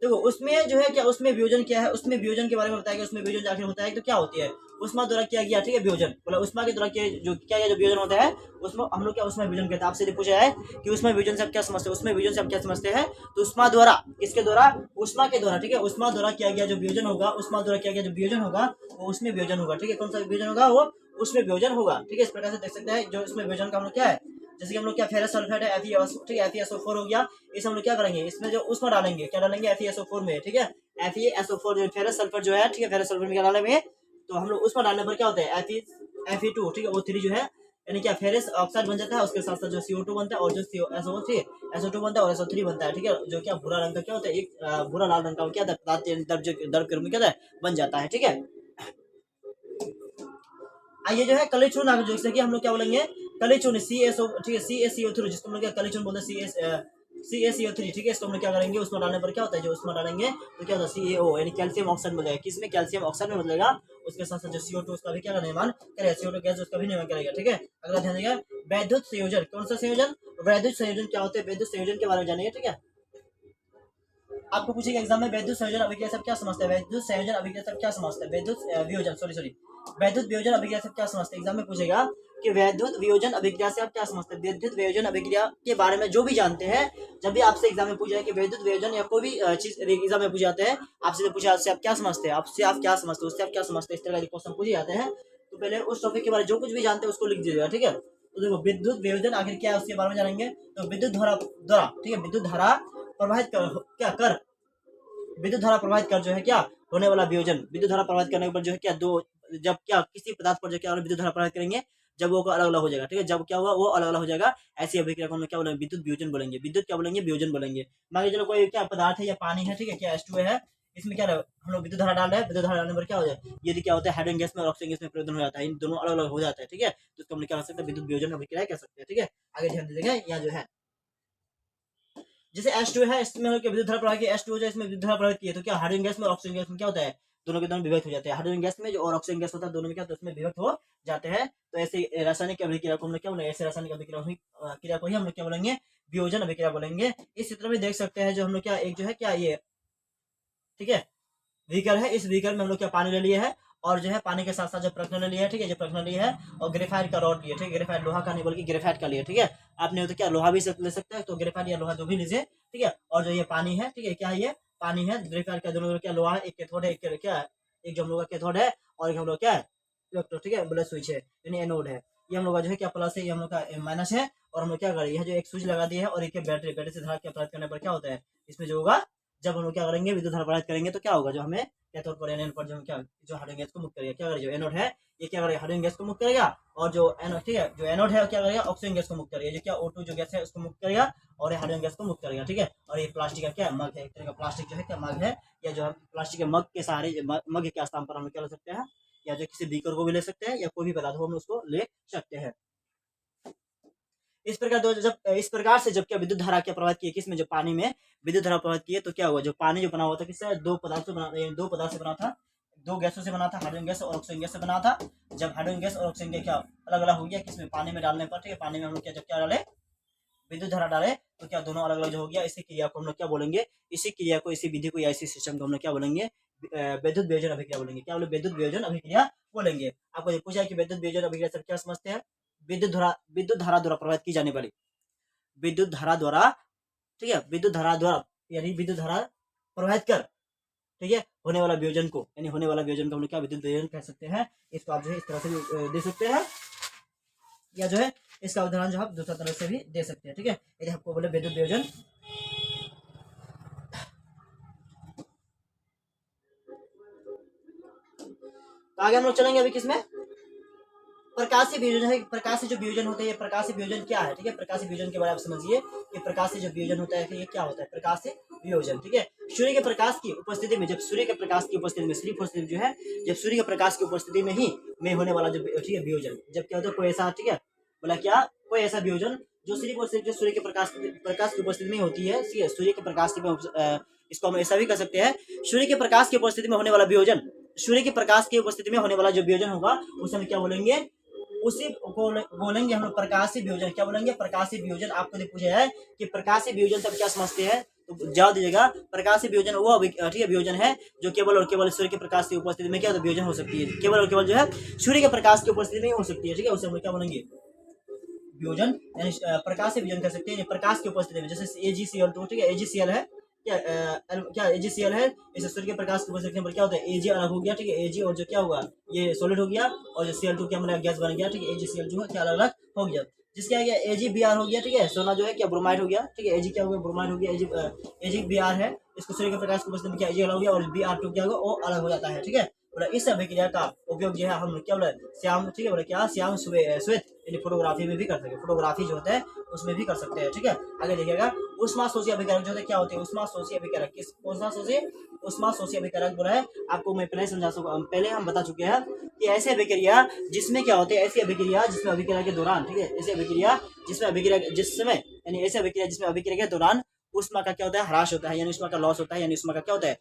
देखो उसमें जो है क्या, उसमें वियोजन क्या है, उसमें वियोजन के बारे में बताया गया, उसमें वियोजन आखिर होता है तो क्या होती है, उष्मा द्वारा किया गया, ठीक है, वियोजन बोला उष्मा के द्वारा किया जो क्या गया जो वियोजन होता है, उसमें हम लोग क्या उसमें वियोजन कहते हैं। आपसे पूछा है कि उसमें वियोजन से आप क्या समझते हैं, उसमें वियोजन से आप क्या समझते हैं, तो उष्मा द्वारा, किसके द्वारा, उष्मा के द्वारा, ठीक है, उष्मा द्वारा किया गया जो वियोजन होगा, उष्मा द्वारा किया गया जो वियोजन होगा वो उसमें वियोजन होगा, ठीक है, कौन सा वियोजन होगा, वो उसमें वियोजन होगा, ठीक है। इस प्रकार से देख सकते हैं जो इसमें वियोजन का हम लोग क्या है, जैसे कि हम लोग क्या फेरस सल्फेट है, ठीक है, FeSO4 हो गया, इसे हम लोग क्या करेंगे, इसमें जो उसमें डालेंगे, क्या डालेंगे, FeSO4 में, ठीक है, FeSO4 जो फेरस सल्फर जो है, ठीक है, फेरस सल्फर में क्या डालेंगे, तो हम लोग उसमें डालने पर क्या होता है, Fe2, ठीक है, O3 जो है, यानी क्या फेरस ऑक्साइड बन जाता है, उसके साथ साथ जो CO2 बनता है और जो SO2 बनता है और SO3 बनता है, ठीक है, जो क्या भूरा रंग का क्या होता है, एक भूरा लाल रंग का क्या द्रव के रूप में क्या बन जाता है, ठीक है। ये जो है कलिचून, आगे जो कि हम लोग क्या बोलेंगे, कलिचून CaSO, ठीक है, CaCO3 जिसको हम लोग क्या कलिचून बोलते हैं, CaCO3, ठीक है, इसको हम लोग क्या करेंगे, उसमें डालने पर क्या होता है, जो उसमें डालेंगे तो क्या होता है CaO, यानी कैल्शियम ऑक्साइड में बदलेगा, किसमें, कैल्शियम ऑक्साइड में बदलेगा, उसके साथ साथ जो CO2 उसका भी क्या निर्माण करेगा, CO2 गैस उसका भी निर्माण करेगा, ठीक है। अगला ध्यान देगा वैद्युत संयोजन, कौन सा संयोजन, वैद्युत संयोजन क्या होते हैं, वैद्युत संयोजन के बारे में जानेंगे, ठीक है। आपको पूछेगा एग्जाम में वैद्युत संयोजन अभिक्रिया से क्या समझते हैं, वैद्युत संयोजन अभिक्रिया से क्या समझते हैं, वैद्युत वियोजन वैद्युत वियोजन अभिक्रिया से क्या समझते हैं, एग्जाम में पूछेगा कि वैद्युत वियोजन अभिक्रिया से आप क्या समझते हैं। वैद्युत वियोजन अभिक्रिया के बारे में जो भी जानते हैं, जब भी आपसे एग्जाम में पूछा है कि वैद्युत वियोजन या कोई भी चीज एग्जाम में पूछे जाते हैं, आपसे पूछा आपसे आप क्या समझते हैं, आपसे आप क्या समझते हैं, उससे आप क्या समझते हैं, इस तरह के क्वेश्चन पूछे जाते हैं, तो पहले उस टॉपिक के बारे में जो कुछ भी जानते हैं उसको लिख दीजिएगा, ठीक है। तो देखो विद्युत वियोजन आखिर क्या है उसके बारे में जानेंगे। तो विद्युत धारा द्वारा, ठीक है, विद्युत धारा प्रवाहित कर विद्युत धारा प्रवाहित कर जो है क्या होने वाला वियोजन, विद्युत धारा प्रवाहित करने पर जो है क्या दो, जब क्या किसी पदार्थ पर जो क्या विद्युत धारा प्रवाहित करेंगे, जब वो अलग अलग हो जाएगा, ठीक है, जब क्या हुआ वो अलग अलग हो जाएगा, ऐसी अभिक्रिया को हम लोग क्या बोलेंगे, विद्युत वियोजन बोलेंगे, विद्युत क्या बोलेंगे, वियोजन बोलेंगे। मान लीजिए चलो कोई क्या पदार्थ है या पानी है, ठीक है, क्या H2 है, इसमें क्या हम लोग विद्युत धारा डाल रहे हैं, विद्युत धारा डालने पर क्या हो जाए, यदि क्या होता है हाइड्रोजन गैस में और ऑक्सीजन गैस में परिवर्तन हो जाता है, इन दोनों अलग अलग हो जाता है, ठीक है, तो इसको हम लोग क्या कर सकते हैं, विद्युत वियोजन अभिक्रिया कह सकते हैं, ठीक है। आगे ध्यान दीजिएगा, यहाँ जो है जैसे H2 है, इसमें विद्युत धारा प्रवाह की, H2 जो इसमें विद्युत धारा प्रवाहित की है, तो क्या हाइड्रोजन गैस में और ऑक्सीजन गैस में क्या होता है, दोनों के दोनों विभक्त हो जाते हैं, हाइड्रोजन गैस में जो और ऑक्सीजन गैस होता है दोनों में क्या होता है, उसमें विभक्त हो जाते हैं। तो ऐसे रासायनिक अभिक्रिया को हम लोग क्या बोलेंगे, ऐसे रासायनिक क्रिया को ही हम लोग क्या बोलेंगे, वियोजन अभिक्रिया बोलेंगे। इस चित्र में देख सकते हैं जो हम लोग क्या एक जो है क्या ये, ठीक है, बीकर है, इस बीकर में हम लोग क्या पानी ले लिए है, और जो है पानी के साथ साथ जो प्रश्न लिया है, ठीक है, जो प्रश्न लिया है, और ग्रेफाइट का रॉड लिया, ठीक है, ग्रेफाइट लोहा का नहीं बल्कि ग्रेफाइट का लिया, ठीक है। आपने तो क्या लोहा भी ले सकते हैं, तो ग्रेफाइट या लोहा जो भी लीजिए, ठीक है। और जो ये पानी है, ठीक है, क्या है ये पानी है, ग्रेफाइट का दोनों क्या लोहा है, एक कैथोड है, एक क्या है, एक जो हम लोग का कैथोड है और एक हम लोग क्या है इलेक्ट्रोड, ठीक है, ब्लड स्विच है, यानी एनोड है। ये हम लोग का जो है क्या प्लस है, ये हम लोग का माइनस है, और हम लोग क्या करें, जो एक स्विच लगा दिया है और एक बैटरी, बैटरी से धारा प्रदान करने पर क्या होता है, इसमें जो होगा जब हम लोग क्या करेंगे विद्युत धारा प्रदान करेंगे तो क्या होगा, जो हमें कैथोड पर एनोड पर जो क्या जो हाइड्रोजन गैस को मुक्त करेगा, क्या करेगा, जो एनोड है ये क्या करेगा, हाइड्रोजन गैस को मुक्त करेगा, और जो एनोड, ठीक है, जो एनोड है क्या करेगा, ऑक्सीजन गैस को मुक्त करेगा, जो क्या O2 जो गैस है उसको मुक्त करेगा, और ये हाइड्रोजन गैस को मुक्त करेगा, ठीक है। और ये प्लास्टिक का क्या मग है, एक तरह का प्लास्टिक जो है क्या मग है, या जो हम प्लास्टिक के मग के सहारे मग के स्थान पर हम क्या ले सकते हैं, या जो किसी बीकर को भी ले सकते हैं, या कोई भी पदार्थ हो हम उसको ले सकते हैं। इस प्रकार इस प्रकार से जब क्या विद्युत धारा क्या प्रवाहित की, किसमें जो पानी में विद्युत धारा प्रवाहित की है, तो क्या हुआ, जो पानी जो बना हुआ था किससे, दो पदार्थ से बना था, दो गैसों से बना था, हाइड्रोजन गैस और ऑक्सीजन गैस से बना था। जब हाइड्रोजन गैस और ऑक्सीजन गैस क्या अलग अलग हो गया, किसमें पानी में डालने पर, ठीक है, पानी में हम लोग क्या जब क्या डाले विद्युत धारा डाले, तो क्या दोनों अलग अलग जो हो गया, इसी क्रिया को हम लोग क्या बोलेंगे, इसी क्रिया को, इसी विधि को या इसी सिस्टम को हम लोग क्या बोलेंगे, विद्युत वियोजन अभिक्रिया बोलेंगे, क्या बोले, विद्युत वियोजन अभिक्रिया बोलेंगे। आपको ये पूछा है कि विद्युत वियोजन अभिक्रिया से क्या समझते हैं, विद्युत धारा द्वारा प्रभावित की जाने वाली, विद्युत धारा द्वारा, ठीक है, विद्युत धारा द्वारा यानी विद्युत धारा प्रवाहित कर, ठीक है, होने वाला वियोजन को, यानी होने वाला वियोजन को हम लोग क्या विद्युत वियोजन कह सकते हैं। इसको आप जो है इस तरह से भी दे सकते हैं, या जो है इसका उदाहरण जो आप दूसरा तरह से भी दे सकते हैं, ठीक है। यदि आपको बोले विद्युत वियोजन तो आगे हम लोग चलेंगे अभी किसमें, प्रकाशीय वियोजन है। प्रकाशीय जो वियोजन होते हैं, ये प्रकाशीय वियोजन क्या है, ठीक है। प्रकाशीय वियोजन के बारे में समझिए कि प्रकाशीय जो वियोजन होता है ये क्या होता है, प्रकाशीय वियोजन, ठीक है। सूर्य के प्रकाश की उपस्थिति में, जब सूर्य के प्रकाश की उपस्थिति में, सिर्फ और सिर्फ जो है जब सूर्य के प्रकाश की उपस्थिति में ही में होने वाला जो, ठीक है, वियोजन, जब क्या होता है कोई ऐसा, ठीक है, बोला क्या, कोई ऐसा वियोजन जो सिर्फ और सिर्फ जो सूर्य के प्रकाश की उपस्थिति में होती है, ठीक है, सूर्य के प्रकाश की, इसको हम ऐसा भी कर सकते हैं, सूर्य के प्रकाश की उपस्थिति में होने वाला वियोजन, सूर्य के प्रकाश की उपस्थिति में होने वाला जो वियोजन होगा उसे हम क्या बोलेंगे, उसी को बोलेंगे हम लोग प्रकाशीय वियोजन। क्या बोलेंगे, प्रकाशीय वियोजन। आपको जो पूछा है कि प्रकाशीय वियोजन तब क्या समझते हैं, तो जवाब दीजिएगा, प्रकाशीय वियोजन वो, ठीक है, वियोजन है जो केवल और केवल सूर्य के प्रकाश की उपस्थिति में क्या होता है, वियोजन हो सकती है, केवल और केवल जो है सूर्य के प्रकाश की उपस्थिति में ही हो सकती है, ठीक है, उसे हम क्या बोलेंगे, वियोजन, यानी प्रकाशीय वियोजन कर सकते हैं प्रकाश की उपस्थिति में। जैसे AgCl2, ठीक है, AgCl है क्या, क्या AgCl है, इसे सूर्य के प्रकाश की उपस्थिति पर क्या होता है, Ag अलग हो गया, ठीक है, Ag और जो क्या हुआ ये सॉलिड हो गया, और जो Cl2 क्या बना, गैस बन गया, ठीक है, AgCl जो है क्या अलग अलग हो गया, जिसके आगे AgBr हो गया, ठीक है, सोना जो है क्या ब्रोमाइड हो गया, ठीक है, Ag क्या हो गया, ब्रोमाइड हो गया, AgBr है, इसको सूर्य के प्रकाश की उपस्थिति में क्या Ag अलग हो गया, और Br2 क्या होगा, वो अलग हो जाता है, ठीक है। बोला इस अभिक्रिया का उपयोग जो है हम क्या बोला, श्याम, ठीक है, बोला क्या, श्याम श्वेत यानी फोटोग्राफी में भी कर सकते हैं, फोटोग्राफी जो होता है उसमें भी कर सकते हैं, ठीक है। आगे देखिएगा, उष्माशोषी अभिकारक जो होता है क्या होते हैं, उष्माशोषी अभिकारक, किस कौन सा शोषी, उष्माशोषी अभिकारक बोला है आपको, मैं पहले समझा सकूं, पहले हम बता चुके हैं कि ऐसे अभिक्रिया जिसमें क्या होते हैं, ऐसी अभिक्रिया जिसमें अभिक्रिया के दौरान, ठीक है, ऐसी अभिक्रिया जिसमें अभिक्रिया जिस समय, यानी ऐसे अभिक्रिया जिसमें अभिक्रिया के दौरान उष्मा का क्या होता है, ह्रास होता है, यानी उष्मा का लॉस होता है, यानी उष्मा का क्या होता है,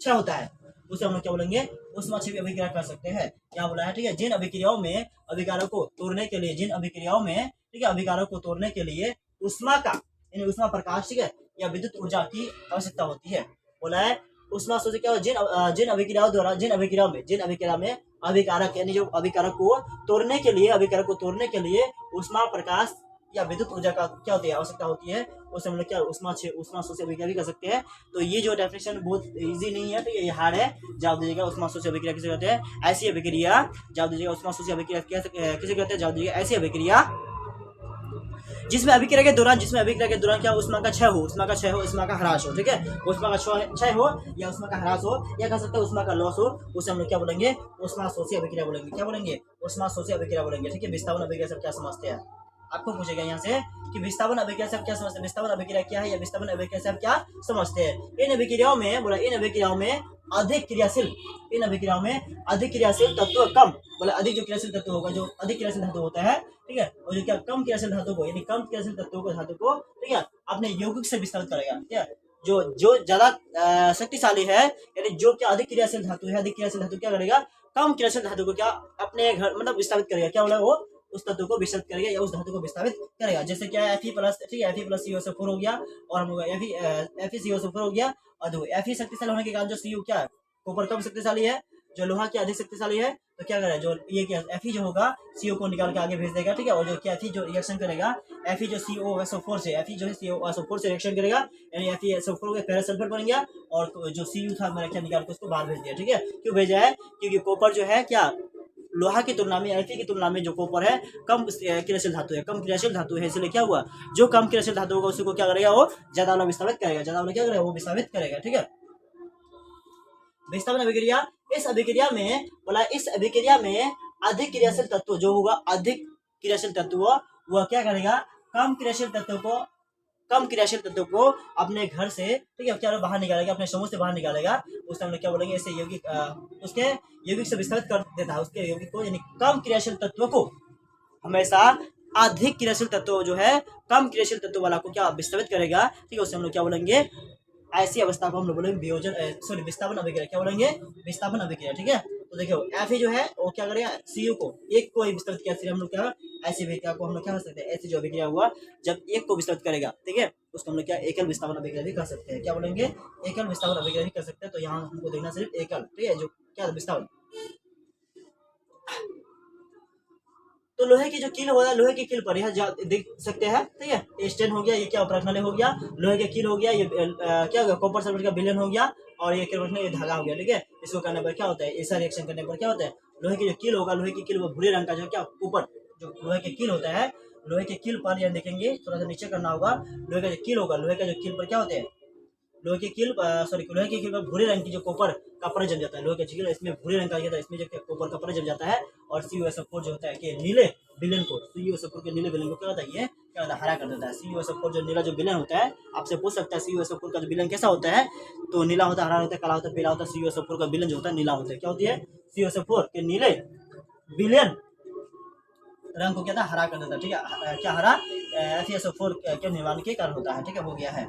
क्षय होता है, उसे हम लोग क्या बोलेंगे, उष्माक्षेपी अभिक्रिया कर सकते हैं। क्या बोला है, ठीक है, जिन अभिक्रियाओं में अभिकारक को तोड़ने के लिए, जिन अभिक्रियाओं में, ठीक है, अभिकारक को तोड़ने के लिए उष्मा का, यानी उष्मा प्रकाश, ठीक है, या विद्युत ऊर्जा की आवश्यकता होती है। बोला है उष्मा सोचे क्या, जिन अभिक्रियाओं द्वारा, जिन अभिक्रिया में अभिकारक, यानी जो अभिकारक को तोड़ने के लिए उष्मा प्रकाश या विद्युत ऊर्जा का क्या होती है, आवश्यकता होती है, उसे हम लोग क्या उष्माशोषी अभिक्रिया भी कर सकते हैं। तो ये जो डेफिनेशन बहुत इजी नहीं है, तो ये हार्ड है, जवाब दीजिएगा उष्माशोषी अभिक्रिया किसे कहते हैं, ऐसी अभिक्रिया, जवाब दीजिएगा उष्माशोषी अभिक्रिया किसे कहते हैं, जवाब दीजिएगा ऐसी अभिक्रिया जिसमें अभिक्रिया के दौरान क्या उष्मा का क्षय हो, उष्मा का ह्रास हो, ठीक है, उष्मा का क्षय हो या उष्मा का ह्रास हो, या कह सकते हैं उष्मा का लॉस हो, उसे हम लोग क्या बोलेंगे, उष्माशोषी अभिक्रिया बोलेंगे। क्या बोलेंगे, उष्माशोषी अभिक्रिया बोलेंगे, ठीक है। विस्थापन अभिक्रिया से क्या समझते हैं, आपको पूछेगा यहाँ से कि विस्थापन अभिक्रिया से आप क्या समझते हैं, विस्थापन अभिक्रिया क्या है, या विस्थापन अभिक्रिया से आप क्या समझते हैं। इन अभिक्रियाओं में बोला, इन अभिक्रियाओं में अधिक क्रियाशील तत्व कम, बोला अधिक जो क्रियाशील तत्व होगा, जो अधिक क्रियाशील धातु होता है, ठीक है, और जो क्या कम क्रियाशील धातु को, यानी कम क्रियाशील तत्वों को, धातु को, ठीक है, अपने यौगिक से विस्तारित करेगा, ठीक है। जो ज्यादा शक्तिशाली है, यानी जो क्या अधिक क्रियाशील धातु है, अधिक क्रियाशील धातु क्या करेगा, कम क्रियाशील धातु को क्या अपने घर मतलब विस्तारित करेगा, क्या बोला वो उस तत्व को विस्तारित करेगा या उस धातु को विस्तारित करेगा। जैसे क्या है Fe+, ठीक है, Fe+COSO4 हो गया, और हम होगा FeCO4 हो गया, और Fe शक्तिशाली होने के कारण जो Cu क्या है, कॉपर कम शक्तिशाली है, जो लोहा क्या अधिक शक्तिशाली है, तो क्या करेगा, जो ये क्या Fe जो होगा CO को निकाल के आगे भेज देगा, ठीक है, और जो क्या Fe जो रिएक्शन करेगा, Fe जो COSO4 से, Fe जो है COSO4 से रिएक्शन करेगा, यानी FeSO4 हो गया, फेरस बन गया, और जो Cu था मैंने क्या निकाल के उसको बाहर भेज दिया, ठीक है। क्यों भेजा है, क्योंकि कॉपर जो है क्या लोहा की तुलना में, Fe की तुलना में जो कॉपर है कम क्रियाशील धातु है, इसलिए क्या हुआ, जो कम क्रियाशील धातु होगा उसी को क्या करेगा, वो ज्यादा वाला विस्थापित करेगा, वो विस्थापित करेगा, ठीक है। विस्थापन अभिक्रिया, इस अभिक्रिया में अधिक क्रियाशील तत्व जो होगा, अधिक क्रियाशील तत्व वह क्या करेगा, कम क्रियाशील तत्व को अपने घर से, ठीक है, क्या बाहर निकालेगा, अपने समूह से बाहर निकालेगा, उस टाइम क्या बोलेंगे, ऐसे यौगिक उसके यौगिक से विस्तारित कर देता है, उसके यौगिक को, यानी कम क्रियाशील तत्व को हमेशा अधिक क्रियाशील तत्व जो है कम क्रियाशील तत्व वाला को क्या विस्तारित करेगा, ठीक है, उसे हम लोग क्या बोलेंगे, ऐसी अवस्था को हम लोग बोलेंगे विस्थापन अभिक्रिया, क्या बोलेंगे, विस्थापन अभिक्रिया, ठीक है। तो देखियो Fe जो है वो क्या करेगा, Cu को एक को विस्तारित किया, फिर हम लोग क्या ऐसी अभिक्रिया को हम लोग क्या कर सकते हैं, ऐसी जो अभिक्रिया हुआ जब एक को विस्तारित करेगा, ठीक है, उसको हम लोग क्या एकल विस्थापन अभिक्रिया भी कर सकते हैं, क्या बोलेंगे, एकल विस्थापन अभिक्रिया भी कर सकते हैं। तो यहाँ हमको देखना सिर्फ एकल, ठीक है, जो क्या विस्थापन। तो लोहे की जो कील होगा, लोहे की कील पर यह देख सकते हैं, ठीक है, स्टेन हो गया, ये क्या प्रश्नल हो गया, लोहे के कील हो गया, ये क्या होगा, कॉपर सल्फेट का विलयन हो गया, और ये ये धागा हो गया, ठीक है। इसको करने पर क्या होता है, ऐसा रिएक्शन करने पर क्या होता है, लोहे की जो कील होगा, लोहे की कील वो भूरे रंग का जो क्या ऊपर जो लोहे के कील होता है, लोहे के कील पर यह देखेंगे, थोड़ा सा नीचे करना होगा, लोहे का जो कील होगा, लोहे का जो कील पर क्या होते हैं, लोहे की कील लोहे की कील पर भूरे रंग की जो कॉपर का परत जम जाता है, लोहे की कील इसमें भूरे रंग का जाता है, इसमें जो कॉपर का परत जम जाता है और CuSO4 जो होता है कि नीले विलेन को, CuSO4 के नीले विलेन को क्या होता है, ये क्या होता है, हरा कर देता है। CuSO4 जो नीला जो विलेन होता है, आपसे पूछ सकता है CuSO4 का जो विलेन कैसा होता है, तो नीला होता है, हरा होता है, काला होता है, पीला होता है। CuSO4 का विलेन जो होता है नीला होता है। क्या होती है, CuSO4 के नीले विलेन रंग को क्या था, हरा कर देता है। ठीक है, क्या हरा, FeSO4 के निर्माण के कारण होता है। ठीक है, हो गया है।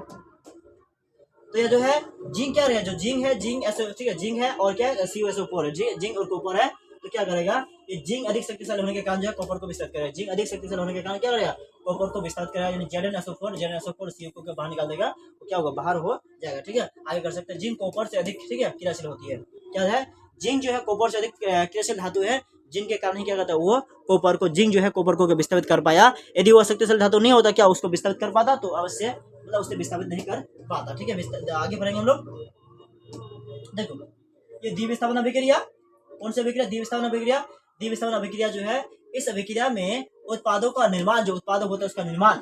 तो ये जो है जिंक क्या रहेगा, जो जिंक है, जिंक ठीक है, जिंक है और क्या है, CuSO4 है, जिंक और कॉपर है, तो क्या करेगा, ये जिंक अधिक शक्तिशाली होने के कारण जो है कॉपर को विस्तारित करेगा। जिंक अधिक शक्तिशाली होने के कारण क्या करेगा, कॉपर को विस्तारित करेगा, यानी ZnSO4 CO को बाहर निकाल देगा, तो क्या होगा, बाहर हो जाएगा। ठीक है, आगे कर सकते हैं, जिंक कॉपर से अधिक, ठीक है, क्रियाशील होती है। क्या है, जिंक जो है कॉपर से अधिक क्रियाशील धातु है, जिनके कारण ही क्या करता है, वो कॉपर को, जिंक जो है कॉपर को विस्तारित कर पाया। यदि वो शक्तिशाली धातु नहीं होता, क्या उसको विस्तारित कर पाता, तो अवश्य मतलब उससे विस्थापित नहीं कर पाता। ठीक है, आगे बढ़ेंगे हम लोग। देखो ये द्विविस्थापन अभिक्रिया, कौन सी अभिक्रिया, द्विविस्थापन अभिक्रिया। द्विविस्थापन अभिक्रिया जो है, इस अभिक्रिया में उत्पादों का निर्माण, जो उत्पादक होता है उसका निर्माण